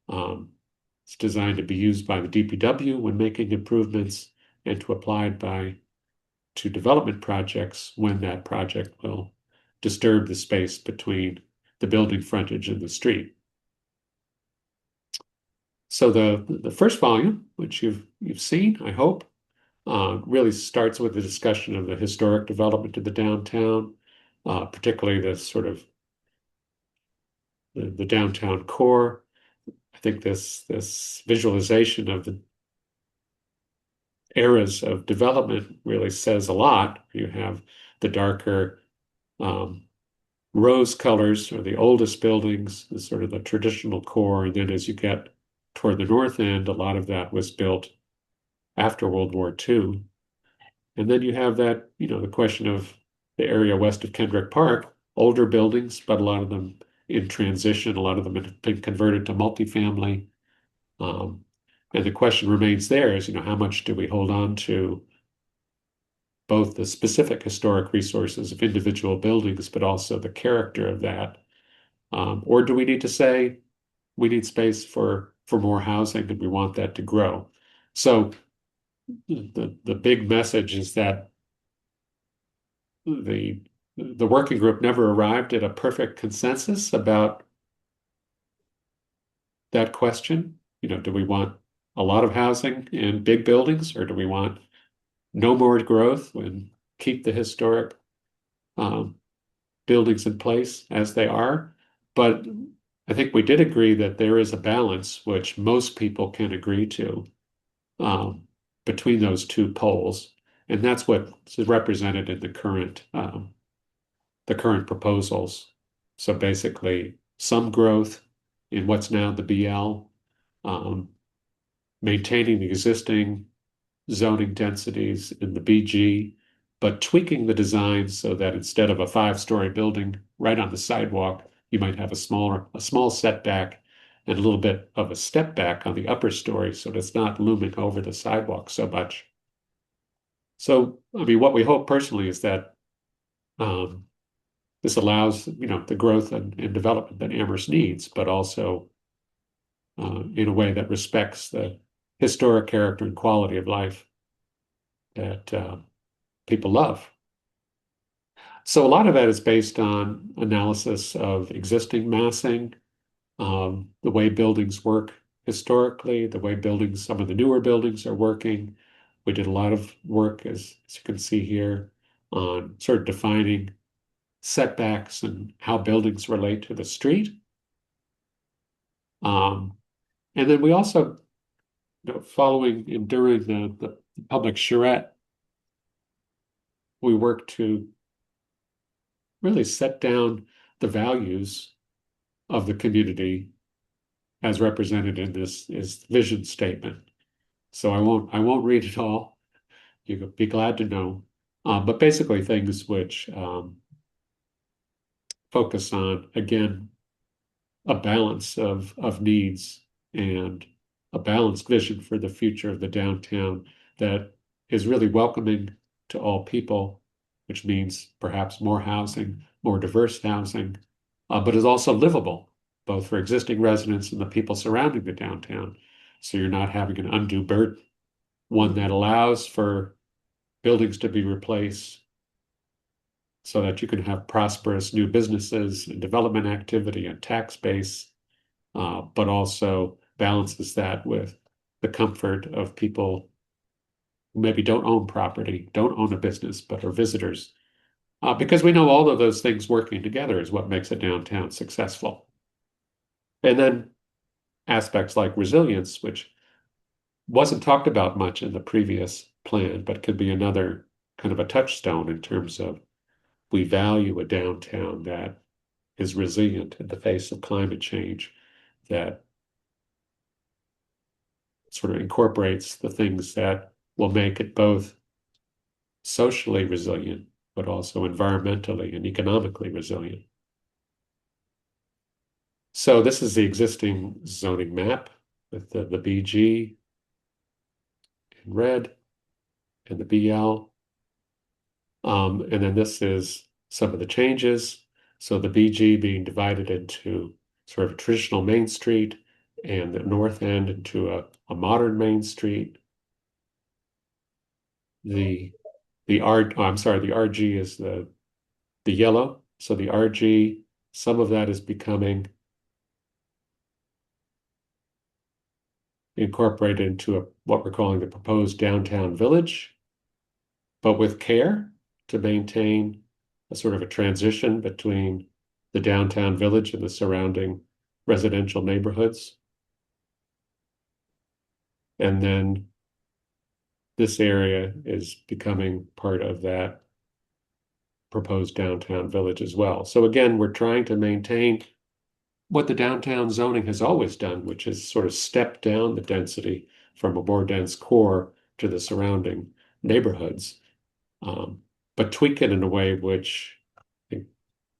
It's designed to be used by the DPW when making improvements and to applied to development projects when that project will disturb the space between the building frontage and the street. So the first volume, which you've seen, I hope, really starts with the discussion of the historic development of the downtown, particularly the sort of the downtown core. I think this visualization of the eras of development really says a lot. You have the darker rose colors, or the oldest buildings, the sort of the traditional core, and then as you get toward the north end, a lot of that was built after World War II. And then you have that, the question of the area west of Kendrick Park, older buildings, but a lot of them in transition, a lot of them have been converted to multifamily. And the question remains there is, how much do we hold on to both the specific historic resources of individual buildings, but also the character of that? Or do we need to say we need space for more housing and we want that to grow? So the big message is that the working group never arrived at a perfect consensus about that question. Do we want a lot of housing and big buildings, or do we want no more growth and keep the historic buildings in place as they are? But I think we did agree that there is a balance which most people can agree to between those two poles, and that's what is represented in the current proposals. So basically, some growth in what's now the BL, maintaining the existing zoning densities in the BG, but tweaking the design so that instead of a 5-story building right on the sidewalk, you might have a small setback and a little bit of a step back on the upper story, so it's not looming over the sidewalk so much. So, what we hope personally is that this allows, the growth and development that Amherst needs, but also in a way that respects the historic character and quality of life that people love. So a lot of that is based on analysis of existing massing, the way buildings work historically, the way some of the newer buildings are working. We did a lot of work, as you can see here, on sort of defining setbacks and how buildings relate to the street. And then we also, following and during the public charrette, we worked to really set down the values of the community as represented in this vision statement. So I won't read it all. You could be glad to know. But basically things which focus on, again, a balance of needs and a balanced vision for the future of the downtown that is really welcoming to all people, which means perhaps more housing, more diverse housing, but is also livable, both for existing residents and the people surrounding the downtown. so you're not having an undue burden. One that allows for buildings to be replaced so that you can have prosperous new businesses and development activity and tax base, but also balances that with the comfort of people who maybe don't own property, don't own a business, but are visitors. Because we know all of those things working together is what makes a downtown successful. And then aspects like resilience, which wasn't talked about much in the previous plan, but could be another kind of a touchstone in terms of we value a downtown that is resilient in the face of climate change, that sort of incorporates the things that will make it both socially resilient, but also environmentally and economically resilient. So this is the existing zoning map with the BG in red and the BL. And then this is some of the changes. So the BG being divided into sort of a traditional Main Street and the north end into a modern Main Street. The RG is the yellow. So the RG, some of that is becoming incorporated into what we're calling the proposed downtown village, but with care to maintain a sort of a transition between the downtown village and the surrounding residential neighborhoods. And then this area is becoming part of that proposed downtown village as well. So again, we're trying to maintain what the downtown zoning has always done, which is sort of step down the density from a more dense core to the surrounding neighborhoods, but tweak it in a way which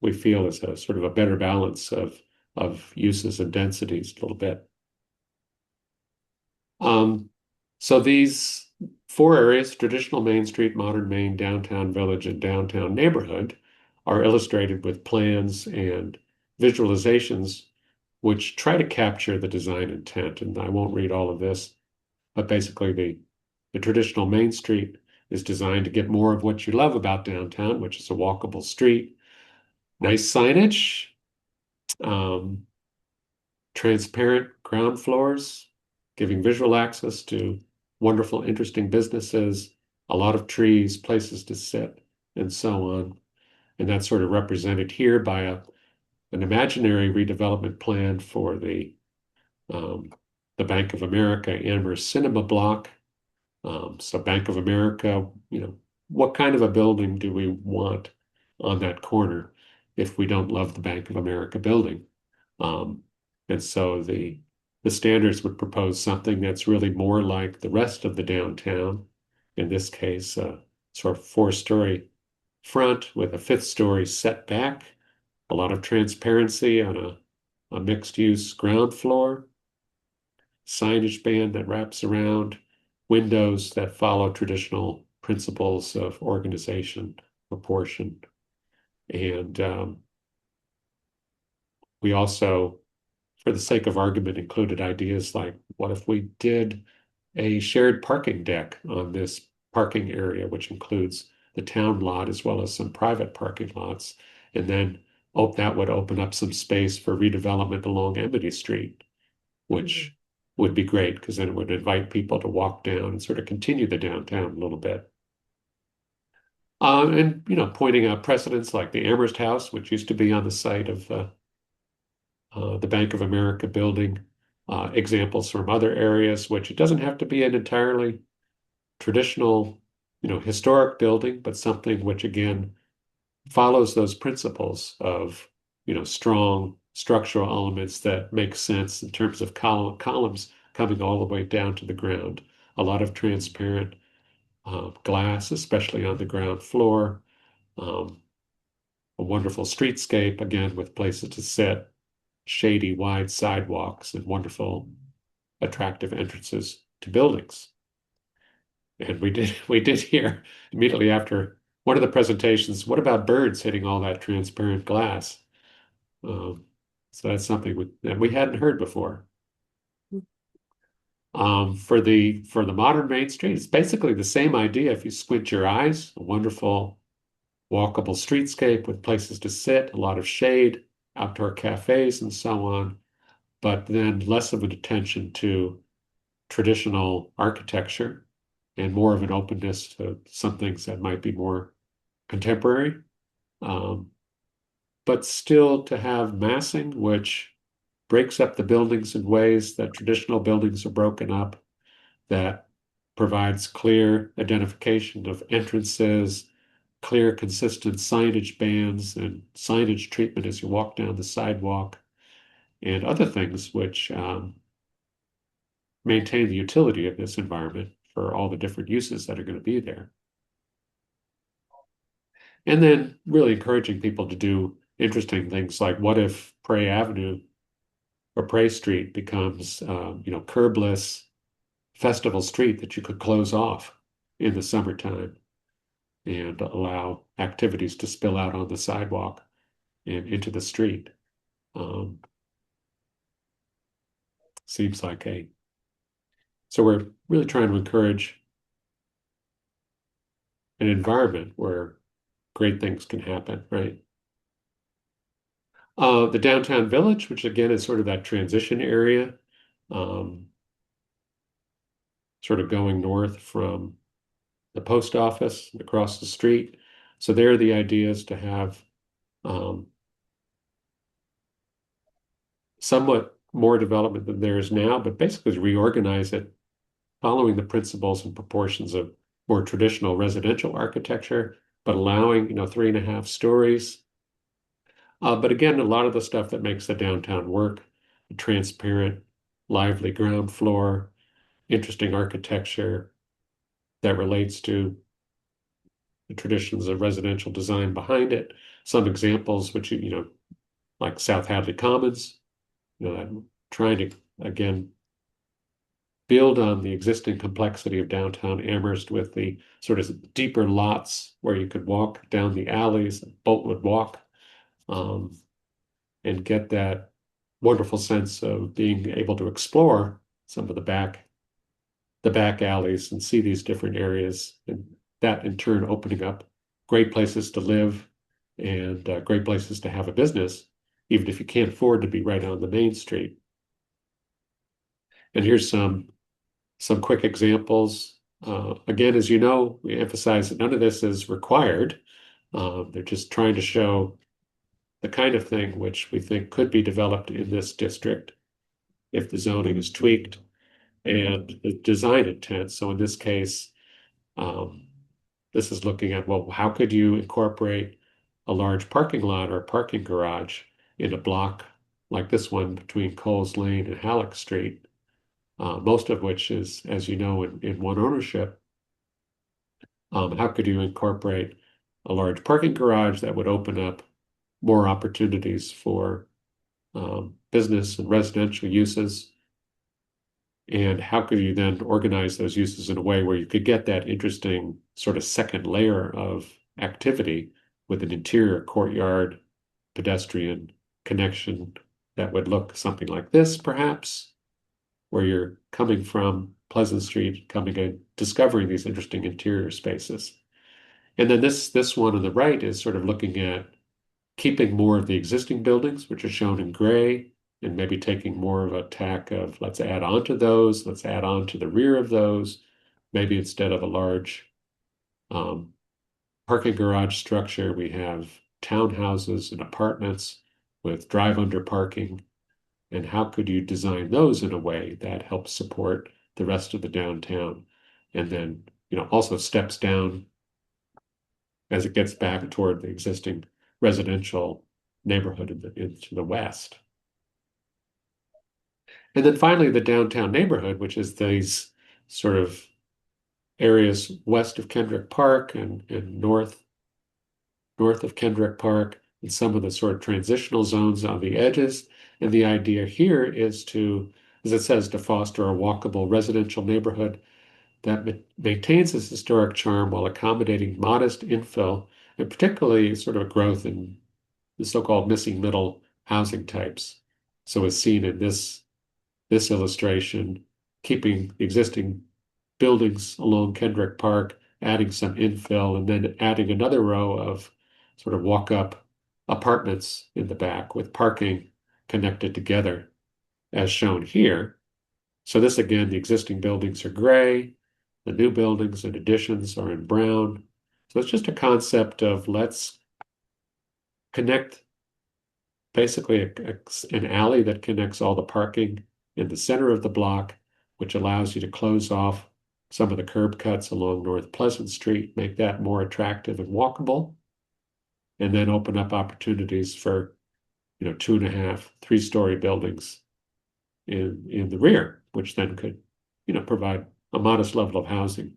we feel is a sort of a better balance of uses and densities a little bit. So these 4 areas, traditional Main Street, modern Main, downtown village, and downtown neighborhood, are illustrated with plans and visualizations which try to capture the design intent. And I won't read all of this, but basically the traditional Main Street is designed to get more of what you love about downtown, which is a walkable street, nice signage, transparent ground floors, giving visual access to wonderful, interesting businesses, a lot of trees, places to sit, and so on. And that's sort of represented here by an imaginary redevelopment plan for the Bank of America Amherst Cinema Block. So Bank of America, what kind of a building do we want on that corner if we don't love the Bank of America building? And so the standards would propose something that's really more like the rest of the downtown. In this case, sort of 4-story front with a 5th-story setback, a lot of transparency on a mixed-use ground floor, signage band that wraps around, windows that follow traditional principles of organization, proportion. And we also, for the sake of argument, included ideas like, what if we did a shared parking deck on this parking area, which includes the town lot as well as some private parking lots, and then that would open up some space for redevelopment along Amity Street, which would be great because then it would invite people to walk down and sort of continue the downtown a little bit. And pointing out precedents like the Amherst House, which used to be on the site of the Bank of America building, examples from other areas, which it doesn't have to be an entirely traditional, historic building, but something which again follows those principles of, strong structural elements that make sense in terms of columns coming all the way down to the ground. A lot of transparent glass, especially on the ground floor. A wonderful streetscape, again, with places to sit, shady, wide sidewalks, and wonderful, attractive entrances to buildings. And we did hear immediately after one of the presentations, what about birds hitting all that transparent glass? So that's something that we hadn't heard before. For the modern Main Street, it's basically the same idea if you squint your eyes. A wonderful walkable streetscape with places to sit, a lot of shade, outdoor cafes, and so on, but then less of an attention to traditional architecture and more of an openness to some things that might be more contemporary. But still to have massing, which breaks up the buildings in ways that traditional buildings are broken up, that provides clear identification of entrances, clear, consistent signage bands and signage treatment as you walk down the sidewalk, and other things which maintain the utility of this environment for all the different uses that are going to be there. And then really encouraging people to do interesting things like what if Prey Avenue or Prey Street becomes, curbless festival street that you could close off in the summertime and allow activities to spill out on the sidewalk and into the street. Seems like so we're really trying to encourage an environment where great things can happen, right? The downtown village, which again is sort of that transition area, sort of going north from the post office across the street. So there, the idea is to have somewhat more development than there is now, but basically reorganize it following the principles and proportions of more traditional residential architecture, but allowing 3.5 stories. But again, a lot of the stuff that makes the downtown work, transparent, lively ground floor, interesting architecture that relates to the traditions of residential design behind it. Some examples, which like South Hadley Commons, trying to again build on the existing complexity of downtown Amherst with the sort of deeper lots where you could walk down the alleys, Boltwood Walk, and get that wonderful sense of being able to explore some of the back alleys and see these different areas, and that in turn opening up great places to live and great places to have a business, even if you can't afford to be right on the main street. And here's some quick examples. Again, as you know, we emphasize that none of this is required. They're just trying to show the kind of thing which we think could be developed in this district if the zoning is tweaked and the design intent. So in this case, this is looking at, well, how could you incorporate a large parking lot or a parking garage in a block like this one between Coles Lane and Halleck Street, most of which is, as you know, in one ownership. How could you incorporate a large parking garage that would open up more opportunities for business and residential uses? And how could you then organize those uses in a way where you could get that interesting sort of second layer of activity with an interior courtyard, pedestrian connection that would look something like this, perhaps, where you're coming from Pleasant Street, coming and discovering these interesting interior spaces. And then this one on the right is sort of looking at keeping more of the existing buildings, which are shown in gray, and maybe taking more of a tack of let's add on to those, let's add on to the rear of those. Maybe instead of a large parking garage structure, we have townhouses and apartments with drive-under parking. And how could you design those in a way that helps support the rest of the downtown? And then, also steps down as it gets back toward the existing residential neighborhood into the west. And then finally, the downtown neighborhood, which is these sort of areas west of Kendrick Park and north of Kendrick Park, and some of the sort of transitional zones on the edges. And the idea here is to, as it says, to foster a walkable residential neighborhood that maintains its historic charm while accommodating modest infill, and particularly sort of a growth in the so-called missing middle housing types. So as seen in this illustration, keeping the existing buildings along Kendrick Park, adding some infill, and then adding another row of sort of walk-up apartments in the back with parking connected together, as shown here. So this, again, the existing buildings are gray, the new buildings and additions are in brown. So it's just a concept of let's connect basically an alley that connects all the parking in the center of the block, which allows you to close off some of the curb cuts along North Pleasant Street, make that more attractive and walkable, and then open up opportunities for, 2.5, 3-story buildings in the rear, which then could, provide a modest level of housing.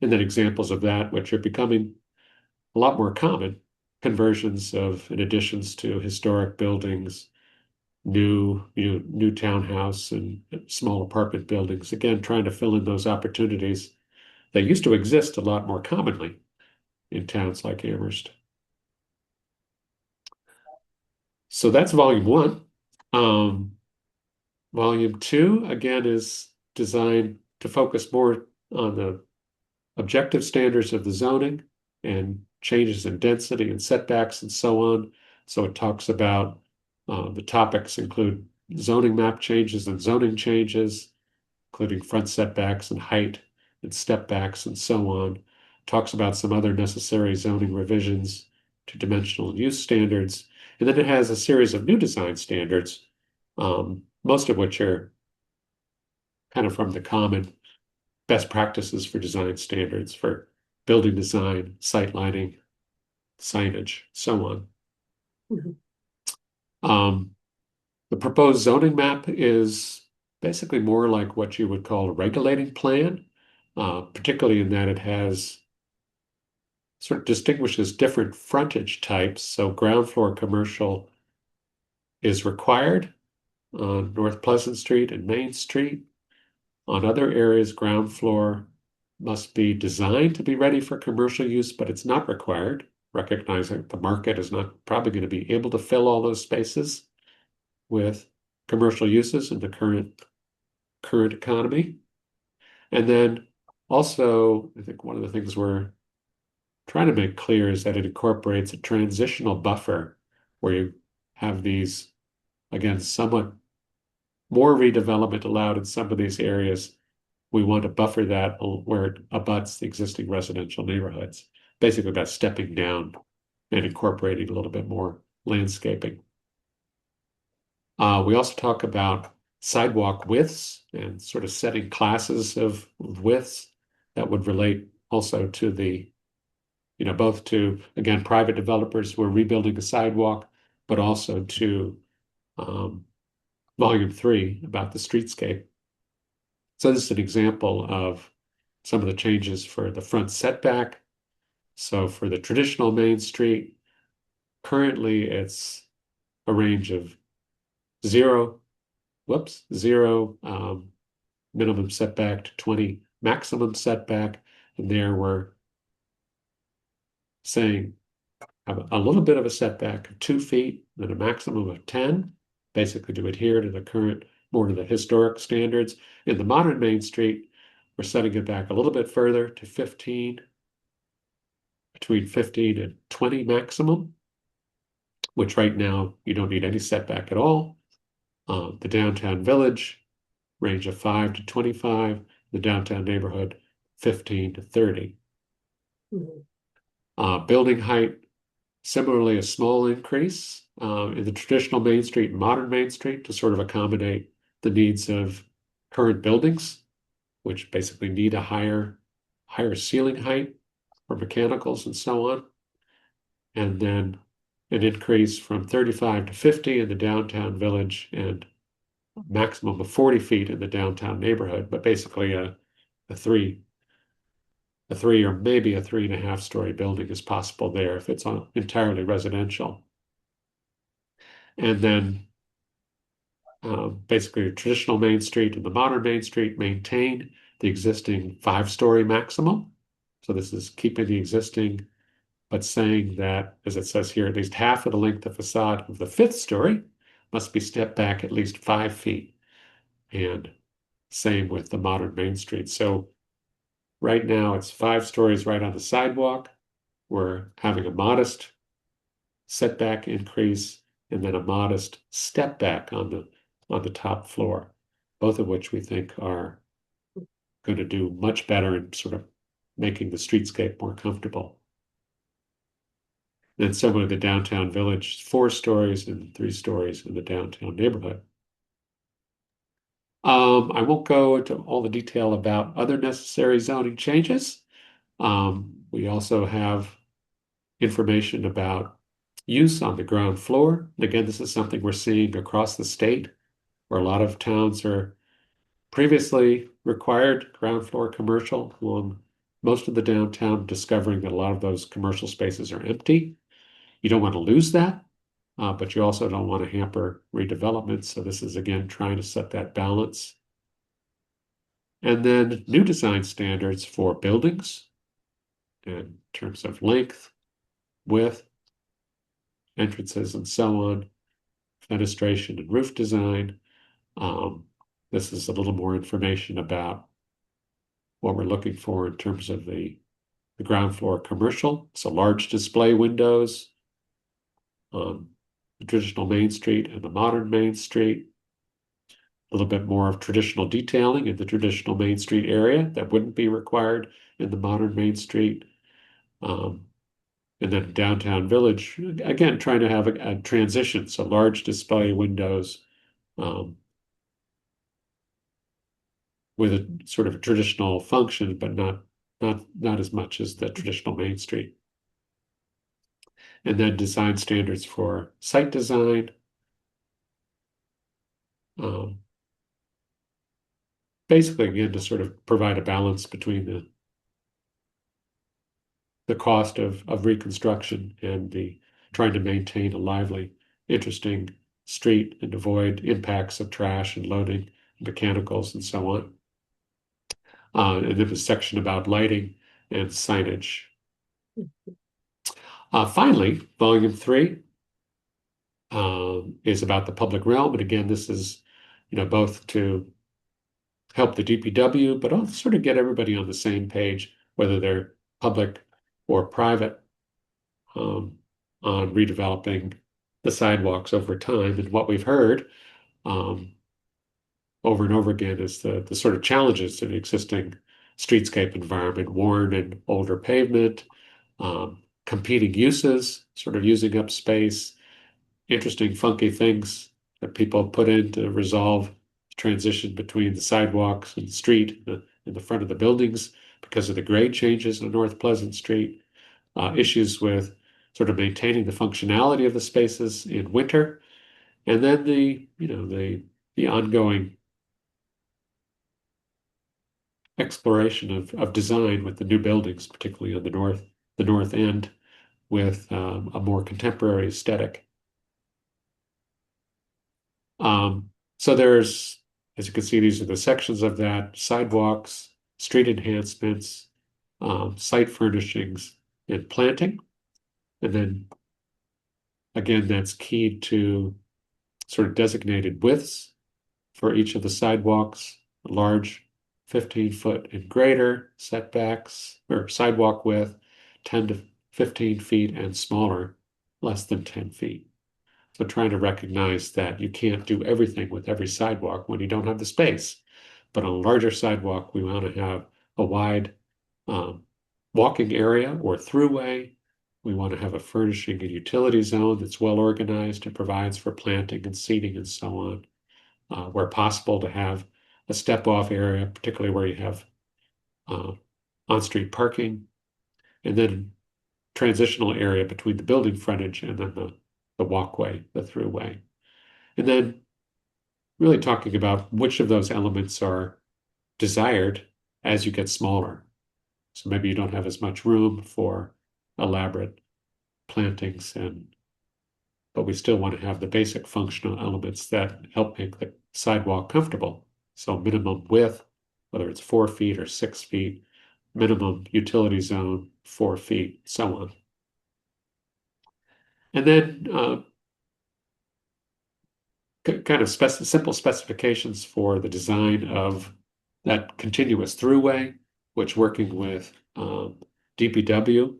And then examples of that, which are becoming a lot more common, conversions of and additions to historic buildings, new townhouse and small apartment buildings. Again, trying to fill in those opportunities that used to exist a lot more commonly in towns like Amherst. So that's volume 1. Volume 2, again, is designed to focus more on the objective standards of the zoning and changes in density and setbacks and so on. So it talks about the topics include zoning map changes and zoning changes, including front setbacks and height and step backs and so on. Talks about some other necessary zoning revisions to dimensional and use standards. And then it has a series of new design standards, most of which are kind of from the common best practices for design standards for building design, site lighting, signage, so on. Mhm. The proposed zoning map is basically more like what you would call a regulating plan, particularly in that it has sort of distinguishes different frontage types. So ground floor commercial is required on North Pleasant Street and Main Street. On other areas, ground floor must be designed to be ready for commercial use, but it's not required, recognizing the market is not probably going to be able to fill all those spaces with commercial uses in the current economy. And then also, I think one of the things we're trying to make clear is that it incorporates a transitional buffer where you have these, again, somewhat more redevelopment allowed in some of these areas. We want to buffer that where it abuts the existing residential neighborhoods, basically by stepping down and incorporating a little bit more landscaping. We also talk about sidewalk widths and sort of setting classes of widths that would relate also to the, both to, again, private developers who are rebuilding a sidewalk, but also to volume 3 about the streetscape. So this is an example of some of the changes for the front setback. So for the traditional Main Street, currently it's a range of zero minimum setback to 20 maximum setback. And there we're saying have a little bit of a setback of 2 feet, then a maximum of 10, basically to adhere to the current, more to the historic standards. In the modern Main Street, we're setting it back a little bit further to 15, between 15 and 20 maximum, which right now you don't need any setback at all. The downtown village, range of 5 to 25, the downtown neighborhood, 15 to 30. Mhm. Building height, similarly, a small increase in the traditional Main Street and modern Main Street to sort of accommodate the needs of current buildings, which basically need a higher ceiling height for mechanicals and so on. And then an increase from 35 to 50 in the downtown village and a maximum of 40 feet in the downtown neighborhood, but basically a three or maybe a 3.5-story building is possible there if it's entirely residential. And then basically the traditional Main Street and the modern Main Street maintain the existing 5-story maximum. So this is keeping the existing, but saying that, as it says here, at least half of the length of facade of the 5th story must be stepped back at least 5 feet. And Same with the modern Main Street. So right now it's 5 stories right on the sidewalk. We're having a modest setback increase and then a modest step back on the top floor, both of which we think are going to do much better in sort of making the streetscape more comfortable. Then similar to the downtown village, 4 stories and 3 stories in the downtown neighborhood. I won't go into all the detail about other necessary zoning changes. We also have information about use on the ground floor. And again, this is something we're seeing across the state, where a lot of towns are previously required ground floor commercial, along most of the downtown, discovering that a lot of those commercial spaces are empty. You don't want to lose that, but you also don't want to hamper redevelopment. So this is, again, trying to set that balance. And then new design standards for buildings in terms of length, width, entrances, and so on, fenestration and roof design. This is a little more information about what we're looking for in terms of the ground floor commercial. So large display windows on the traditional Main Street and the modern Main Street. A little bit more of traditional detailing in the traditional Main Street area that wouldn't be required in the modern Main Street. And then downtown village, again, trying to have a transition. So large display windows with a sort of a traditional function, but not as much as the traditional Main Street. And then design standards for site design. Basically, again, to sort of provide a balance between the cost of reconstruction and the trying to maintain a lively, interesting street and avoid impacts of trash and loading, mechanicals, and so on. And then a section about lighting and signage. Finally, volume 3 is about the public realm. And again, this is, both to help the DPW, but also sort of get everybody on the same page, whether they're public or private, on redeveloping the sidewalks over time. And what we've heard over and over again is the sort of challenges to the existing streetscape environment, worn and older pavement, competing uses, sort of using up space, interesting, funky things that people put in to resolve the transition between the sidewalks and the street in the front of the buildings because of the grade changes on North Pleasant Street, issues with sort of maintaining the functionality of the spaces in winter, and then the ongoing exploration of design with the new buildings, particularly on the north end, with a more contemporary aesthetic. So there's, as you can see, these are the sections of that: sidewalks, street enhancements, site furnishings, and planting. And then again, that's key to sort of designated widths for each of the sidewalks, large 15-foot and greater setbacks, or sidewalk width, 10 to 15 feet, and smaller, less than 10 feet. So trying to recognize that you can't do everything with every sidewalk when you don't have the space. But on a larger sidewalk, we want to have a wide walking area or throughway. We want to have a furnishing and utility zone that's well organized and provides for planting and seating and so on. Where possible, to have a step-off area, particularly where you have on-street parking, and then transitional area between the building frontage and then the walkway, the throughway. And then really talking about which of those elements are desired as you get smaller. So maybe you don't have as much room for elaborate plantings, but we still want to have the basic functional elements that help make the sidewalk comfortable. So minimum width, whether it's 4 feet or 6 feet, minimum utility zone, 4 feet, so on. And then kind of simple specifications for the design of that continuous throughway, which working with DPW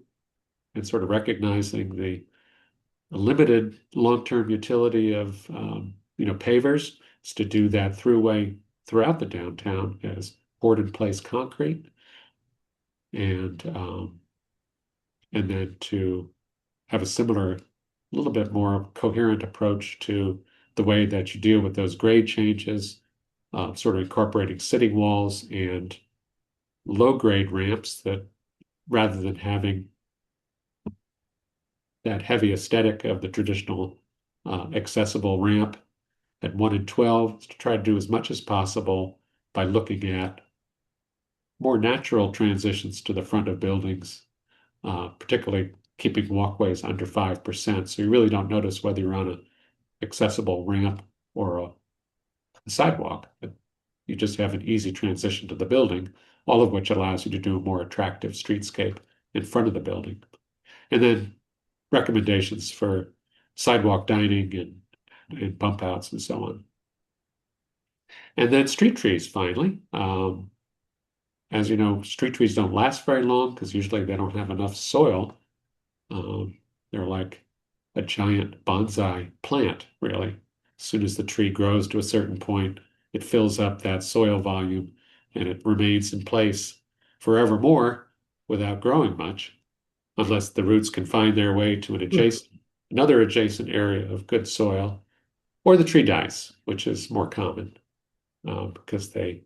and sort of recognizing the limited long-term utility of pavers is to do that throughway throughout the downtown as poured-in-place concrete, and then to have a similar, little bit more coherent approach to the way that you deal with those grade changes, sort of incorporating sitting walls and low-grade ramps that, rather than having that heavy aesthetic of the traditional accessible ramp at 1 and 12, to try to do as much as possible by looking at more natural transitions to the front of buildings, particularly keeping walkways under 5%. So you really don't notice whether you're on an accessible ramp or a sidewalk. You just have an easy transition to the building, all of which allows you to do a more attractive streetscape in front of the building. And then recommendations for sidewalk dining and bump outs and so on. And then street trees, finally. As you know, street trees don't last very long because usually they don't have enough soil. They're like a giant bonsai plant, really. As soon as the tree grows to a certain point, it fills up that soil volume and it remains in place forevermore without growing much, unless the roots can find their way to another adjacent area of good soil, or the tree dies, which is more common because they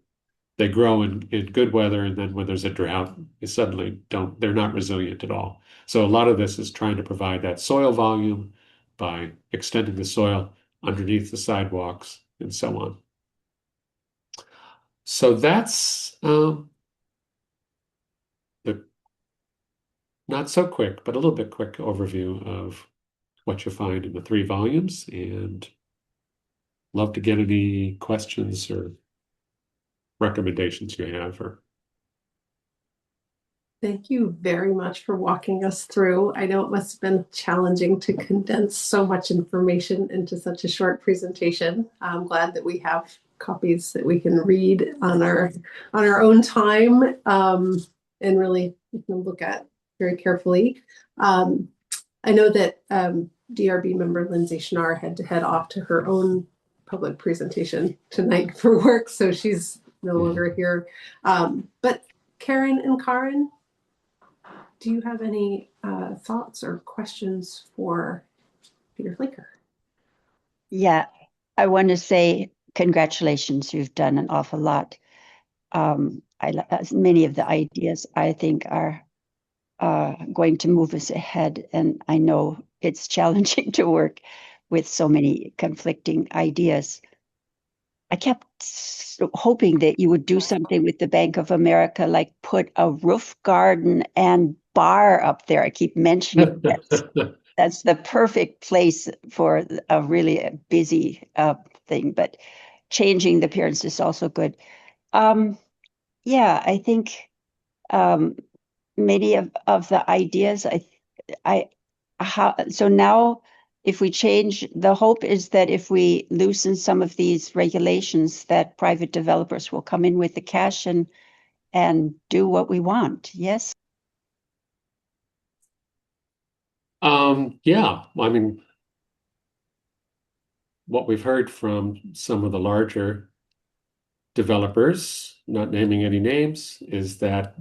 grow in good weather, and then when there's a drought, they're not resilient at all. So a lot of this is trying to provide that soil volume by extending the soil underneath the sidewalks and so on. So that's the not so quick, but a little bit quick overview of what you find in the 3 volumes, and love to get any questions or recommendations you have. Thank you very much for walking us through. I know it must have been challenging to condense so much information into such a short presentation. I'm glad that we have copies that we can read on our own time, and really we can look at very carefully. I know that DRB member Lindsay Schnarr had to head off to her own public presentation tonight for work, so she's no longer here. But Karen and Karin, do you have any thoughts or questions for Peter Flaker? Yeah, I want to say congratulations. You've done an awful lot. Many of the ideas I think are going to move us ahead, and I know it's challenging to work with so many conflicting ideas. I kept hoping that you would do something with the Bank of America, like put a roof garden and bar up there. I keep mentioning that. That's the perfect place for a really busy thing, but changing the appearance is also good. Yeah, I think many of the ideas, so now if we change, the hope is that if we loosen some of these regulations, that private developers will come in with the cash and do what we want. Yes? Yeah, I mean, what we've heard from some of the larger developers, not naming any names, is that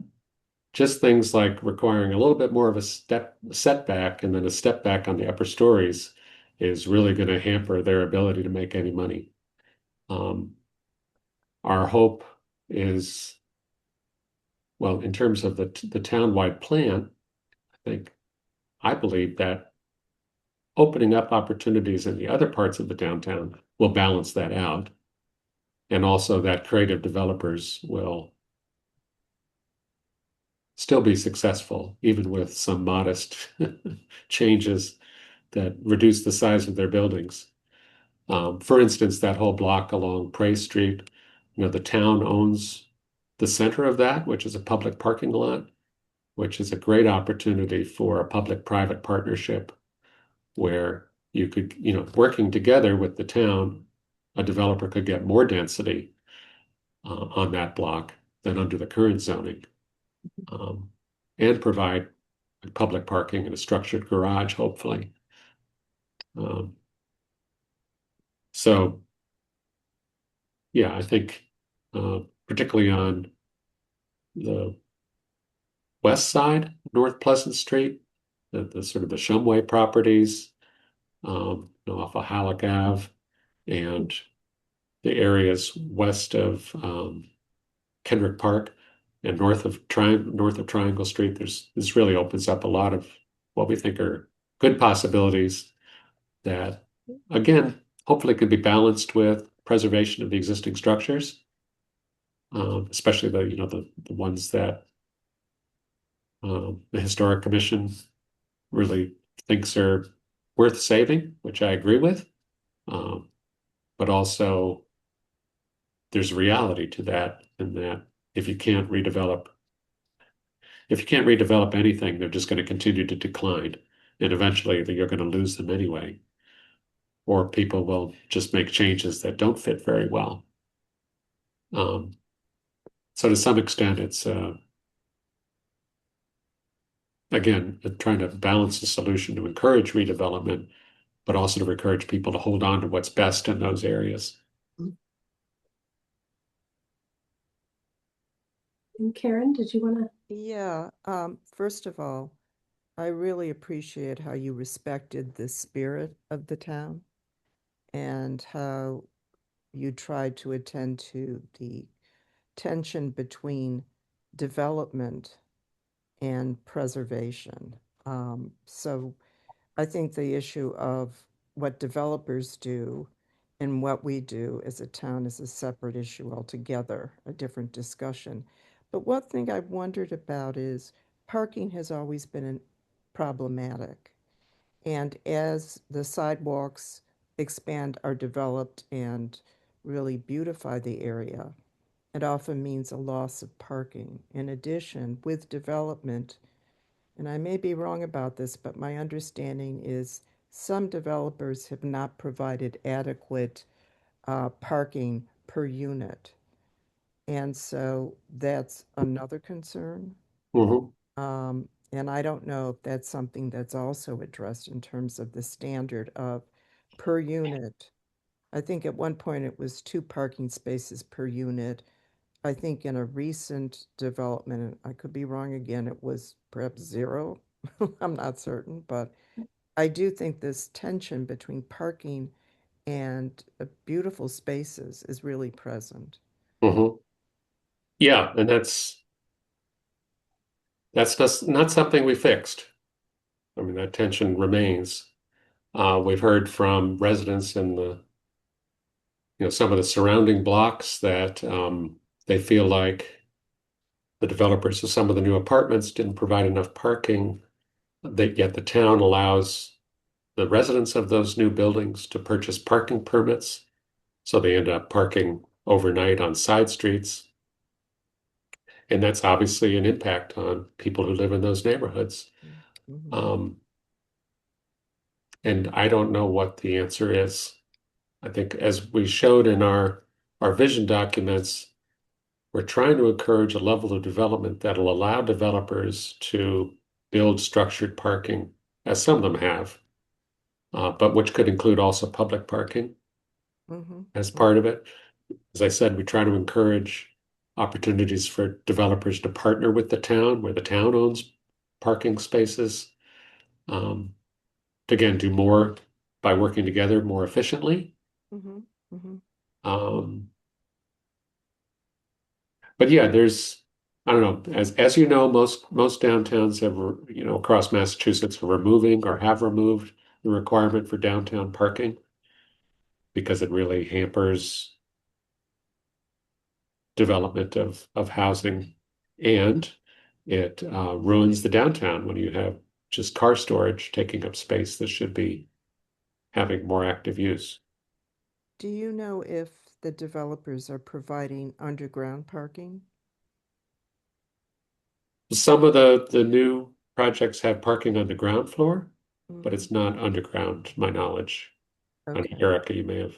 just things like requiring a little bit more of a setback and then a step back on the upper stories is really going to hamper their ability to make any money. Our hope is, well, in terms of the town-wide plan, I believe that opening up opportunities in the other parts of the downtown will balance that out. And also that creative developers will still be successful, even with some modest changes that reduce the size of their buildings. For instance, that whole block along Prey Street, the town owns the center of that, which is a public parking lot, which is a great opportunity for a public-private partnership where you could, working together with the town, a developer could get more density on that block than under the current zoning, and provide public parking and a structured garage, hopefully. So, yeah, I think particularly on the west side, North Pleasant Street, the sort of the Shumway properties, off of Halleck Ave, and the areas west of Kendrick Park and north of Triangle Street. This really opens up a lot of what we think are good possibilities that, again, hopefully could be balanced with preservation of the existing structures, especially the ones that the Historic Commission really thinks are worth saving, which I agree with. But also there's reality to that, in that if you can't redevelop anything, they're just going to continue to decline. And eventually you're going to lose them anyway. Or people will just make changes that don't fit very well. So to some extent, it's again, trying to balance the solution to encourage redevelopment, but also to encourage people to hold on to what's best in those areas. And Karen, did you want to? Yeah, first of all, I really appreciate how you respected the spirit of the town and how you tried to attend to the tension between development and preservation. So I think the issue of what developers do and what we do as a town is a separate issue altogether, a different discussion. But one thing I've wondered about is parking has always been problematic. And as the sidewalks expand, are developed, and really beautify the area, it often means a loss of parking. In addition, with development, and I may be wrong about this, but my understanding is some developers have not provided adequate parking per unit. And so that's another concern. And I don't know if that's something that's also addressed in terms of the standard of per unit. I think at one point it was 2 parking spaces per unit. I think in a recent development, and I could be wrong again, it was perhaps 0. I'm not certain, but I do think this tension between parking and beautiful spaces is really present. Yeah, and that's just not something we fixed. I mean, that tension remains. We've heard from residents in some of the surrounding blocks that they feel like the developers of some of the new apartments didn't provide enough parking, yet the town allows the residents of those new buildings to purchase parking permits. So they end up parking overnight on side streets. And that's obviously an impact on people who live in those neighborhoods. And I don't know what the answer is. I think, as we showed in our vision documents, we're trying to encourage a level of development that'll allow developers to build structured parking, as some of them have, but which could include also public parking as part of it. As I said, we try to encourage opportunities for developers to partner with the town, where the town owns parking spaces, to again do more by working together more efficiently. But yeah, I don't know, as you know, most downtowns have, across Massachusetts are removing or have removed the requirement for downtown parking, because it really hampers development of housing, and it ruins the downtown when you have just car storage taking up space that should be having more active use. Do you know if the developers are providing underground parking? Some of the new projects have parking on the ground floor, but it's not underground, to my knowledge. Okay. Erica, you may have.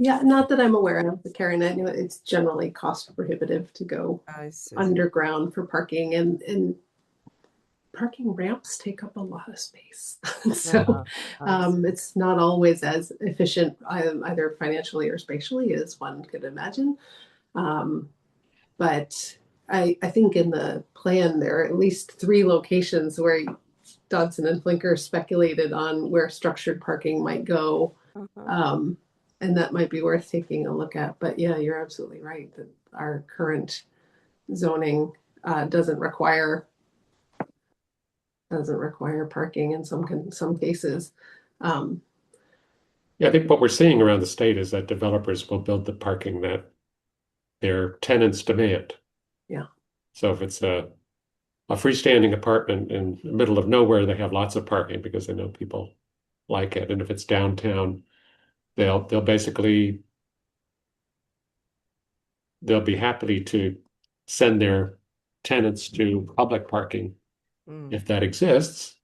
Yeah, not that I'm aware of, Karen. I know it's generally cost prohibitive to go I see. underground for parking, and parking ramps take up a lot of space. So I see. it's not always as efficient either financially or spatially as one could imagine. But I think in the plan there are at least 3 locations where Dodson and Flinker speculated on where structured parking might go. Uh-huh. And that might be worth taking a look at. But yeah, you're absolutely right that our current zoning doesn't require parking in some cases. Yeah, I think what we're seeing around the state is that developers will build the parking that their tenants demand. Yeah. So if it's a freestanding apartment in the middle of nowhere, they have lots of parking because they know people like it. And if it's downtown, they'll basically they'll be happy to send their tenants to public parking Mm. if that exists.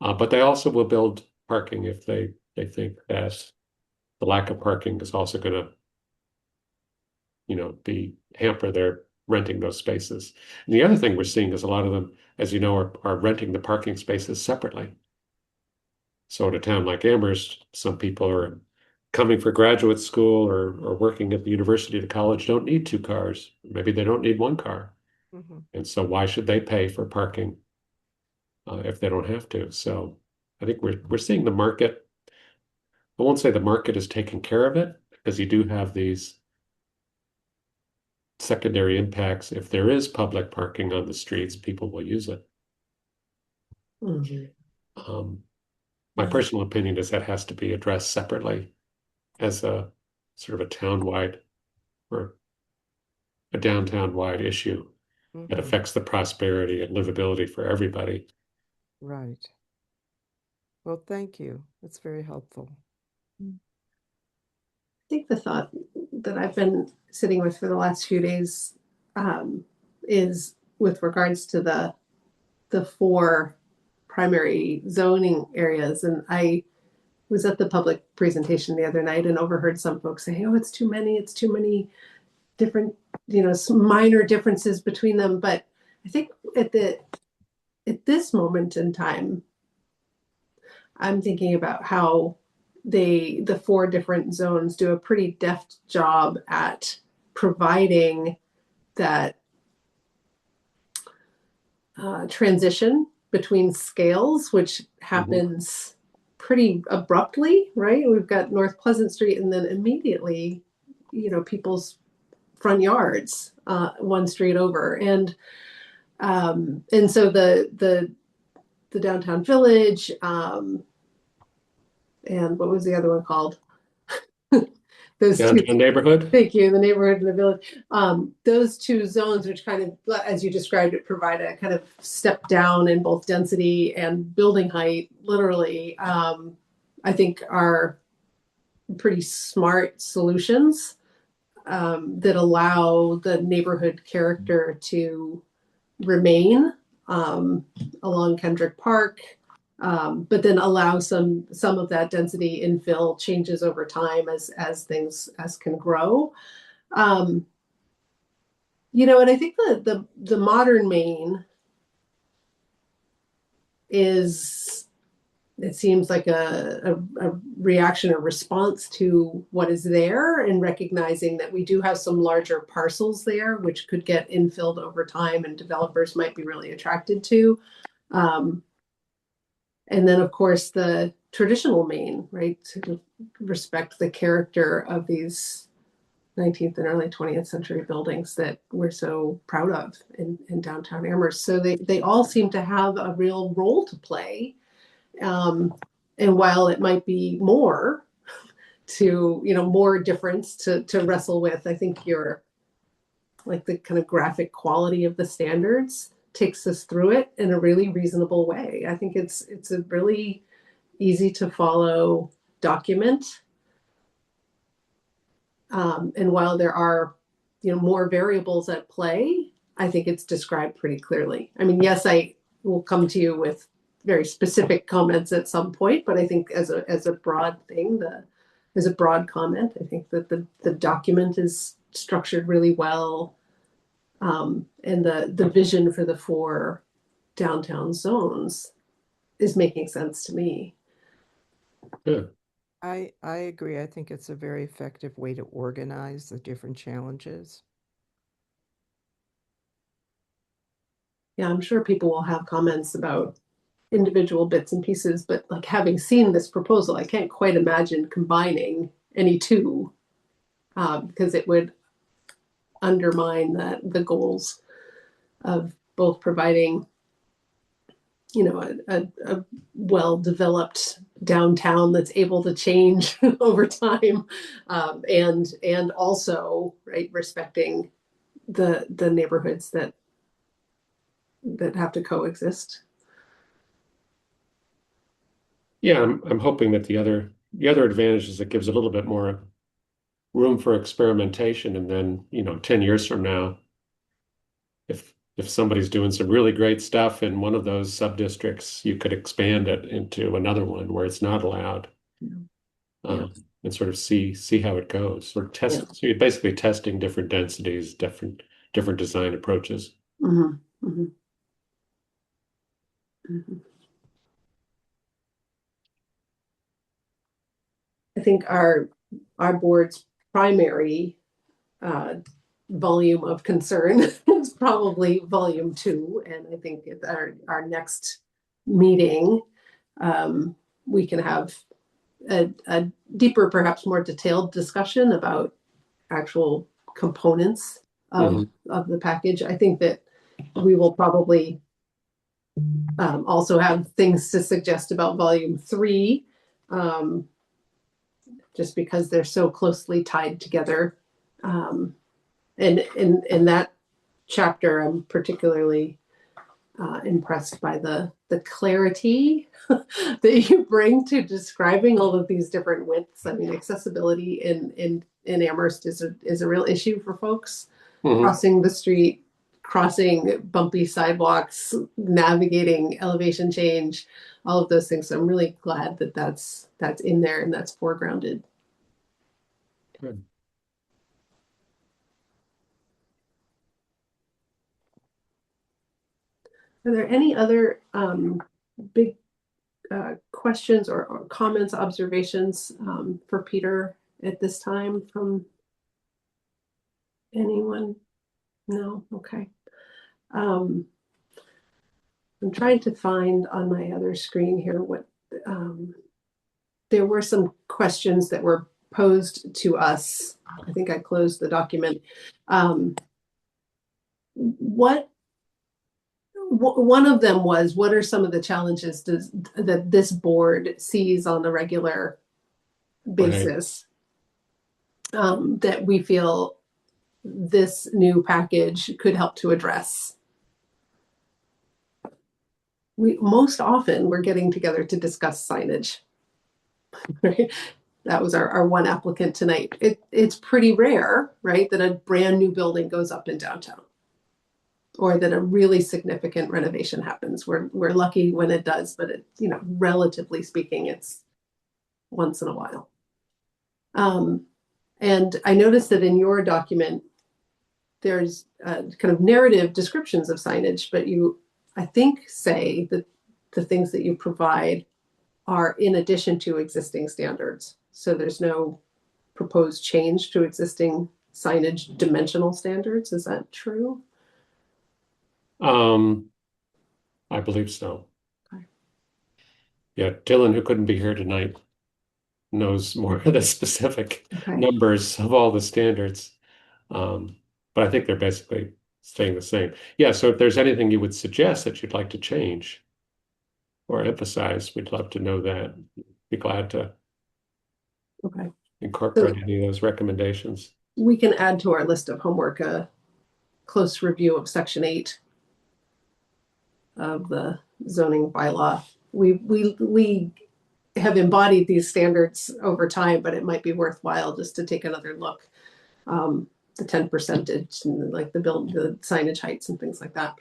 But they also will build parking if they think that the lack of parking is also going to, be hamper their renting those spaces. And the other thing we're seeing is a lot of them, as you know, are renting the parking spaces separately. So in a town like Amherst, some people are coming for graduate school or working at the university to college don't need 2 cars. Maybe they don't need 1 car. Mm-hmm. And so why should they pay for parking if they don't have to? So I think we're seeing the market. I won't say the market is taking care of it because you do have these secondary impacts. If there is public parking on the streets, people will use it. Mm-hmm. My personal opinion is that has to be addressed separately as a sort of a town-wide or a downtown-wide issue that affects the prosperity and livability for everybody. Right. Well, thank you. That's very helpful. I think the thought that I've been sitting with for the last few days is with regards to the 4 primary zoning areas. And I was at the public presentation the other night and overheard some folks saying, "Oh, it's too many different, some minor differences between them." But I think at this moment in time, I'm thinking about how the 4 different zones do a pretty deft job at providing that transition between scales, which happens pretty abruptly, right? We've got North Pleasant Street, and then immediately, people's front yards, 1 street over, and so the downtown village, and what was the other one called? Those downtown neighborhood. Thank you. The neighborhood and the village. Those 2 zones, which kind of, as you described it, provide a kind of step down in both density and building height, literally, I think are pretty smart solutions that allow the neighborhood character to remain along Kendrick Park, but then allow some of that density infill changes over time as things can grow. And I think the modern Maine is, it seems like a reaction or response to what is there, and recognizing that we do have some larger parcels there, which could get infilled over time and developers might be really attracted to. And then, of course, the traditional Maine, right, to respect the character of these 19th and early 20th century buildings that we're so proud of in downtown Amherst. So they all seem to have a real role to play. And while it might be more difference to wrestle with, I think you're like the kind of graphic quality of the standards takes us through it in a really reasonable way. I think it's a really easy to follow document. And while there are, more variables at play, I think it's described pretty clearly. I mean, yes, I will come to you with very specific comments at some point, but I think as a broad thing, as a broad comment. I think that the document is structured really well. And the vision for the 4 downtown zones is making sense to me. Good. I agree. I think it's a very effective way to organize the different challenges. Yeah, I'm sure people will have comments about individual bits and pieces, but like having seen this proposal, I can't quite imagine combining any two, because it would undermine the goals of both providing, you know, a well-developed downtown that's able to change over time, and also, right, respecting the neighborhoods that have to coexist. Yeah, I'm hoping that the other advantage is it gives a little bit more room for experimentation, and then 10 years from now, if somebody's doing some really great stuff in one of those sub-districts, you could expand it into another one where it's not allowed. Yeah. And sort of see how it goes, or test. Yeah. So you're basically testing different densities, different design approaches. Mm-hmm. Mm-hmm. Mm-hmm. I think our board's primary volume of concern is probably volume 2, and I think at our next meeting, we can have a deeper, perhaps more detailed discussion about actual components of the package. I think that we will probably also have things to suggest about volume 3, just because they're so closely tied together. And in that chapter, I'm particularly impressed by the clarity that you bring to describing all of these different widths. I mean, accessibility in Amherst is a real issue for folks. Crossing the street, crossing bumpy sidewalks, navigating elevation change, all of those things. So I'm really glad that that's in there and that's foregrounded. Good. Are there any other big questions or comments, observations for Peter at this time from anyone? No? Okay. I'm trying to find on my other screen here what there were some questions that were posed to us. I think I closed the document. One of them was, what are some of the challenges that this board sees on a regular basis, that we feel this new package could help to address? Most often we're getting together to discuss signage. Right? That was our one applicant tonight. It's pretty rare, right, that a brand new building goes up in downtown, or that a really significant renovation happens. We're lucky when it does, but it, relatively speaking, it's once in a while. And I noticed that in your document, there's kind of narrative descriptions of signage, but you, I think, say that the things that you provide are in addition to existing standards. So there's no proposed change to existing signage dimensional standards. Is that true? I believe so. Okay. Yeah, Dylan, who couldn't be here tonight, knows more of the specific numbers of all the standards. But I think they're basically staying the same. Yeah, so if there's anything you would suggest that you'd like to change or emphasize, we'd love to know that. Be glad to incorporate any of those recommendations. We can add to our list of homework a close review of Section 8 of the zoning bylaw. We have embodied these standards over time, but it might be worthwhile just to take another look. The 10% and like the signage heights and things like that.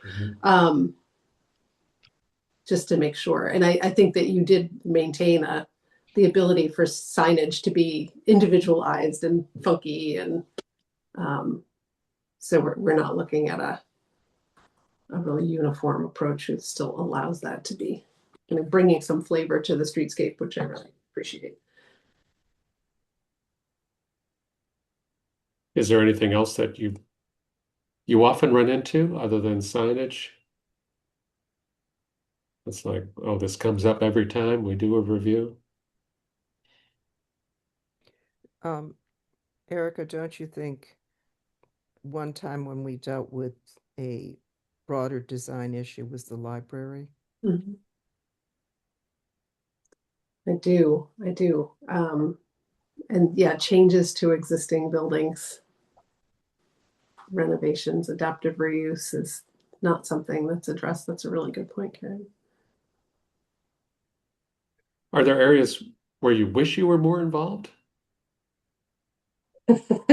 Just to make sure. And I think that you did maintain a the ability for signage to be individualized and funky, and so we're not looking at a really uniform approach. It still allows that to be, bringing some flavor to the streetscape, which I really appreciate. Is there anything else that you often run into other than signage? It's like, oh, this comes up every time we do a review. Erica, don't you think one time when we dealt with a broader design issue was the library? Mm-hmm. I do. And yeah, changes to existing buildings, renovations, adaptive reuse is not something that's addressed. That's a really good point, Karen. Are there areas where you wish you were more involved? Well,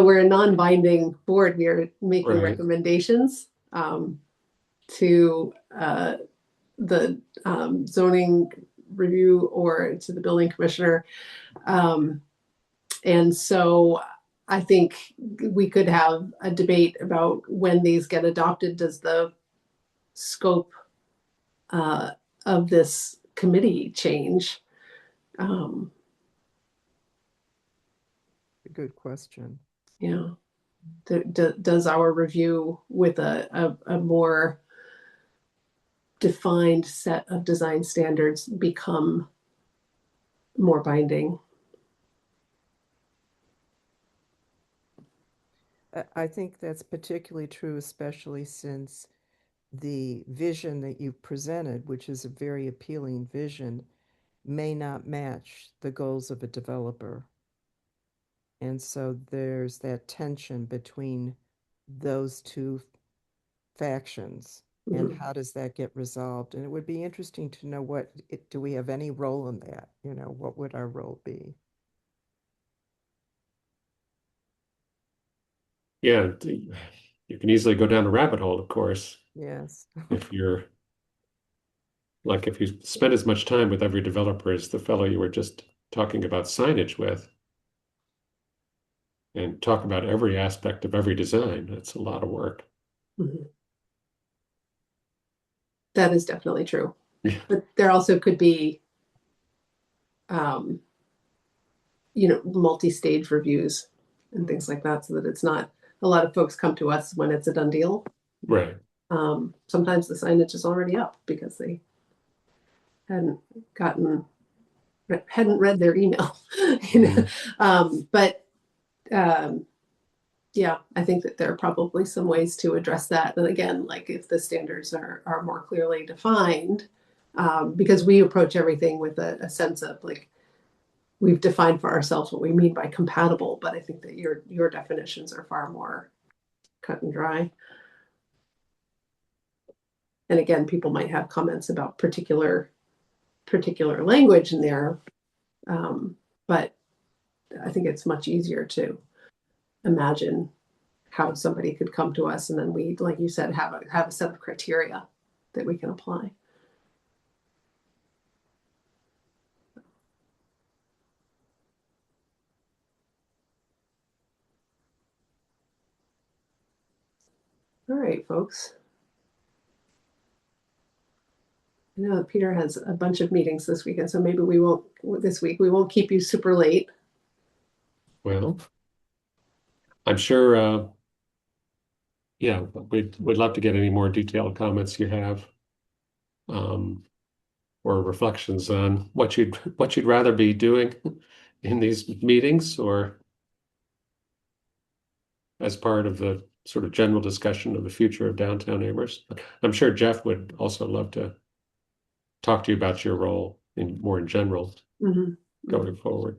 we're a non-binding board. We are making Right. recommendations to the zoning review or to the building commissioner. And so I think we could have a debate about when these get adopted. Does the scope of this committee change? A good question. Yeah. Does our review with a more defined set of design standards become more binding? I think that's particularly true, especially since the vision that you've presented, which is a very appealing vision, may not match the goals of a developer. And so there's that tension between those two factions. And how does that get resolved? And it would be interesting to know do we have any role in that? What would our role be? Yeah, you can easily go down a rabbit hole, of course, Yes. if you spend as much time with every developer as the fellow you were just talking about signage with, and talk about every aspect of every design, that's a lot of work. Mm-hmm. That is definitely true. Yeah. But there also could be, multi-stage reviews and things like that, so that it's not, a lot of folks come to us when it's a done deal. Right. Sometimes the signage is already up because they hadn't read their email. But yeah, I think that there are probably some ways to address that. And again, like if the standards are more clearly defined, because we approach everything with a sense of like, we've defined for ourselves what we mean by compatible, but I think that your definitions are far more cut and dry. And again, people might have comments about particular language in there, but I think it's much easier to imagine how somebody could come to us, and then we, like you said, have a set of criteria that we can apply. All right, folks. I know that Peter has a bunch of meetings this weekend, so maybe we won't keep you super late. Well, I'm sure, yeah, we'd love to get any more detailed comments you have, or reflections on what you'd rather be doing in these meetings, or as part of the sort of general discussion of the future of downtown Amherst. I'm sure Jeff would also love to talk to you about your role more in general going forward.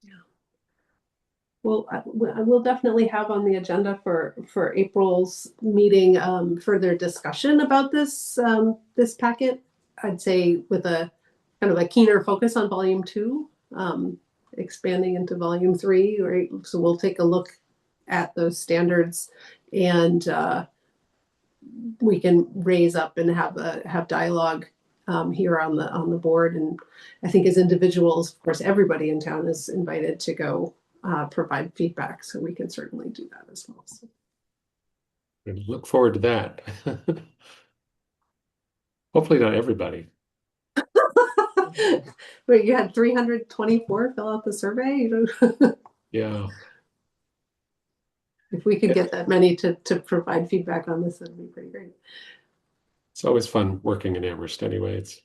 Yeah. Well, I will definitely have on the agenda for April's meeting further discussion about this packet. I'd say with a kind of a keener focus on volume 2, expanding into volume 3. Right? So we'll take a look at those standards, and we can raise up and have dialogue here on the board. And I think as individuals, of course, everybody in town is invited to go provide feedback. So we can certainly do that as well. So. And look forward to that. Hopefully not everybody. Wait, you had 324 fill out the survey? You know? Yeah. If we could get that many to provide feedback on this, that'd be pretty great. It's always fun working in Amherst anyway. It's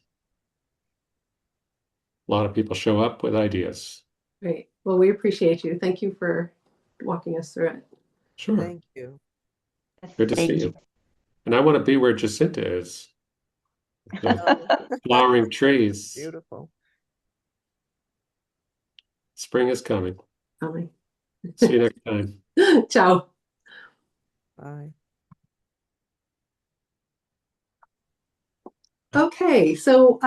a lot of people show up with ideas. Great. Well, we appreciate you. Thank you for walking us through it. Sure. Thank you. Good to Thank see you. And I want to be where Jacinta is. The Oh, flowering trees. beautiful. Spring is coming. Coming. See you next time. Ciao. Bye. Okay, so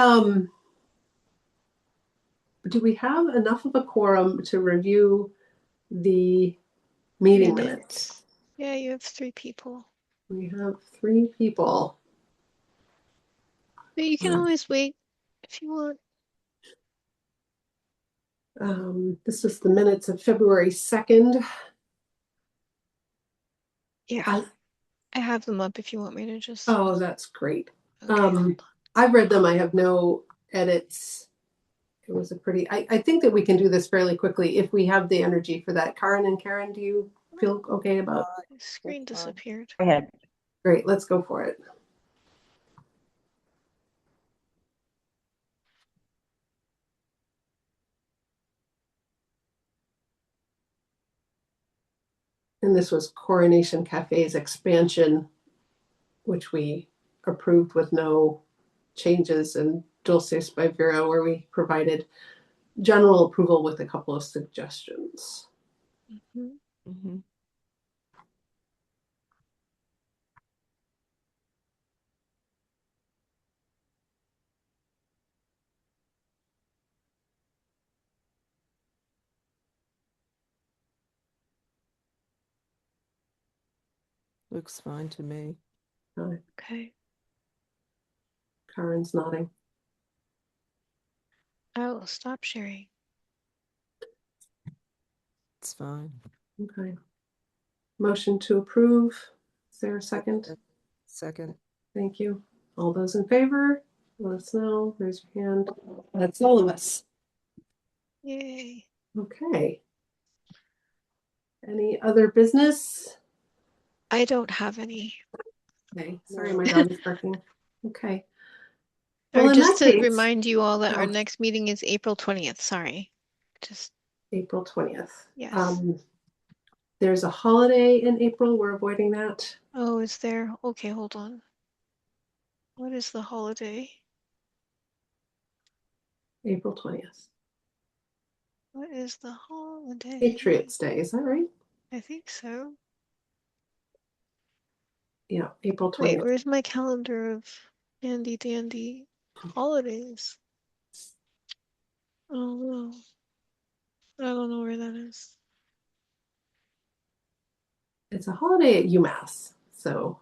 do we have enough of a quorum to review the meeting minutes? Yeah, you have 3 people. We have 3 people. But you can always wait if you want. This is the minutes of February 2nd. Yeah, I have them up if you want me to just. Oh, that's great. Okay, hold on. I've read them. I have no edits. It was a pretty, I think that we can do this fairly quickly if we have the energy for that. Karen and Karen, do you feel okay about? My screen That's fine. disappeared. Go ahead. Great, let's go for it. And this was Coronation Cafe's expansion, which we approved with no changes, and Dulces by Vera, where we provided general approval with a couple of suggestions. Mhm. Mhm. Looks fine to me. Okay, Karen's nodding. I will stop sharing. It's fine. Okay. Motion to approve. Is there a second? Second. Thank you. All those in favor, let us know. Raise your hand. That's all of us. Yay. Okay. Any other business? I don't have any. Okay. Sorry, No. my dog is barking. Okay. Or Well, in just that to case, remind you all that oh. our next meeting is April 20th. Sorry. Just, April 20th. yes. There's a holiday in April. We're avoiding that. Oh, is there? Okay, hold on. What is the holiday? April 20th. What is the holiday? Patriots Day. Is that right? I think so. Yeah, April 20th. Wait, where's my calendar of handy dandy holidays? Oh no. I don't know where that is. It's a holiday at UMass. So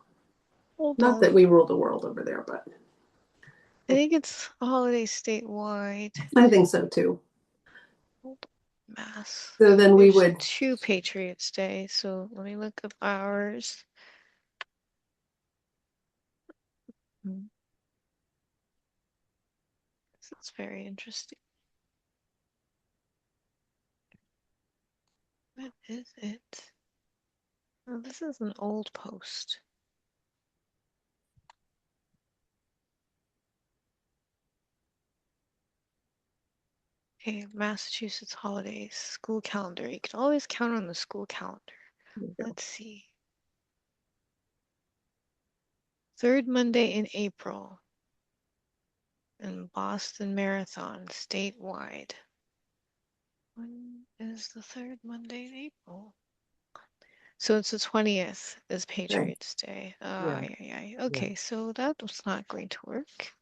Hold not on. that we rule the world over there, but I think it's a holiday statewide. I think so too. Mass. So then we There's would 2 Patriots Day, so let me look up ours. This is very interesting. What is it? Oh, this is an old post. Okay, Massachusetts holidays, school calendar. You can always count on the school calendar. Let's see. 3rd Monday in April. And Boston Marathon statewide. When is the 3rd Monday in April? So it's the 20th is Patriots Day. Okay, so that was not going to work.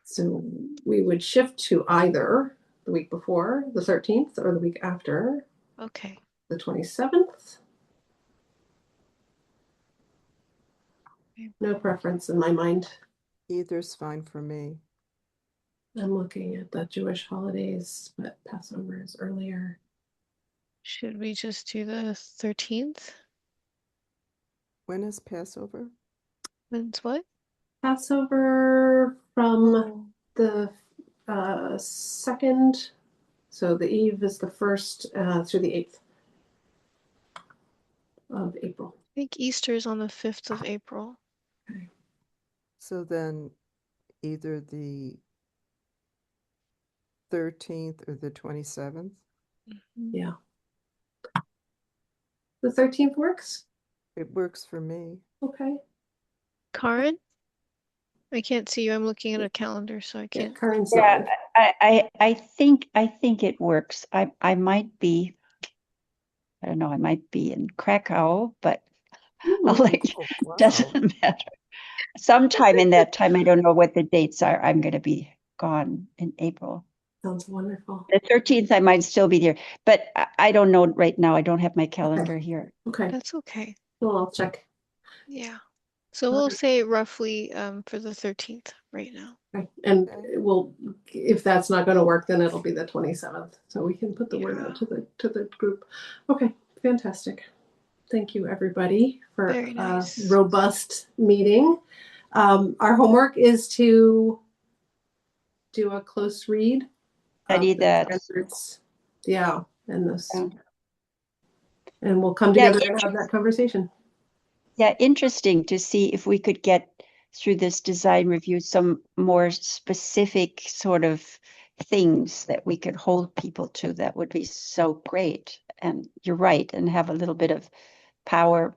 So we would shift to either the week before, the 13th, or the week after, Okay. the 27th. No preference in my mind. Either's fine for me. I'm looking at the Jewish holidays, but Passover is earlier. Should we just do the 13th? When is Passover? When's what? Passover from Oh, the second, so the eve is the 1st through the 8th of April. I think Easter is on the 5th of April. so then either the 13th or the 27th? Yeah. The 13th works? It works for me. Okay. Karen? I can't see you. I'm looking at a calendar, so I Yeah, can't. Karen's Yeah, not. I think it works. I might be, I don't know, I might be in Krakow, but I'll Ooh, let you, Oh, wow. doesn't matter. Sometime in that time, I don't know what the dates are. I'm going to be gone in April. sounds wonderful. The 13th, I might still be there, but I don't know right now. I don't have my calendar here. Okay. That's okay. Well, I'll check. Yeah. So All we'll right. say roughly for the 13th right now. Okay. And Okay. we'll, if that's not going to work, then it'll be the 27th. So we can put the word out Yeah. to the group. Okay, fantastic. Thank you, everybody, for Very a nice. robust meeting. Our homework is to do a close read of Study the that. standards. Yeah, and this, Yeah. and we'll come Yeah, together and have that conversation. Yeah, interesting to see if we could get through this design review some more specific sort of things that we could hold people to. That would be so great. And you're right, and have a little bit of power.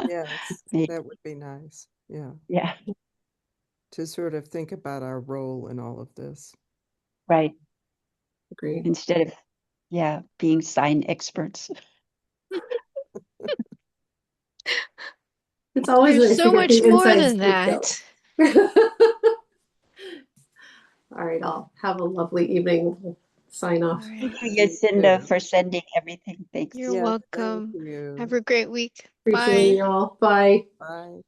Yes, Maybe. that would be nice. Yeah, Yeah, to sort of think about our role in all of this. right. Agreed. Instead of, yeah, being sign experts. It's always There's nice to so get much the more inside than scoop, that. though. All right, I'll have a lovely evening. We'll sign All off. right. Thank you, You Yacinda, too. for sending everything. Thanks. You're Yeah, thank welcome. you. Have a great week. Appreciate Bye. y'all. Bye. Bye.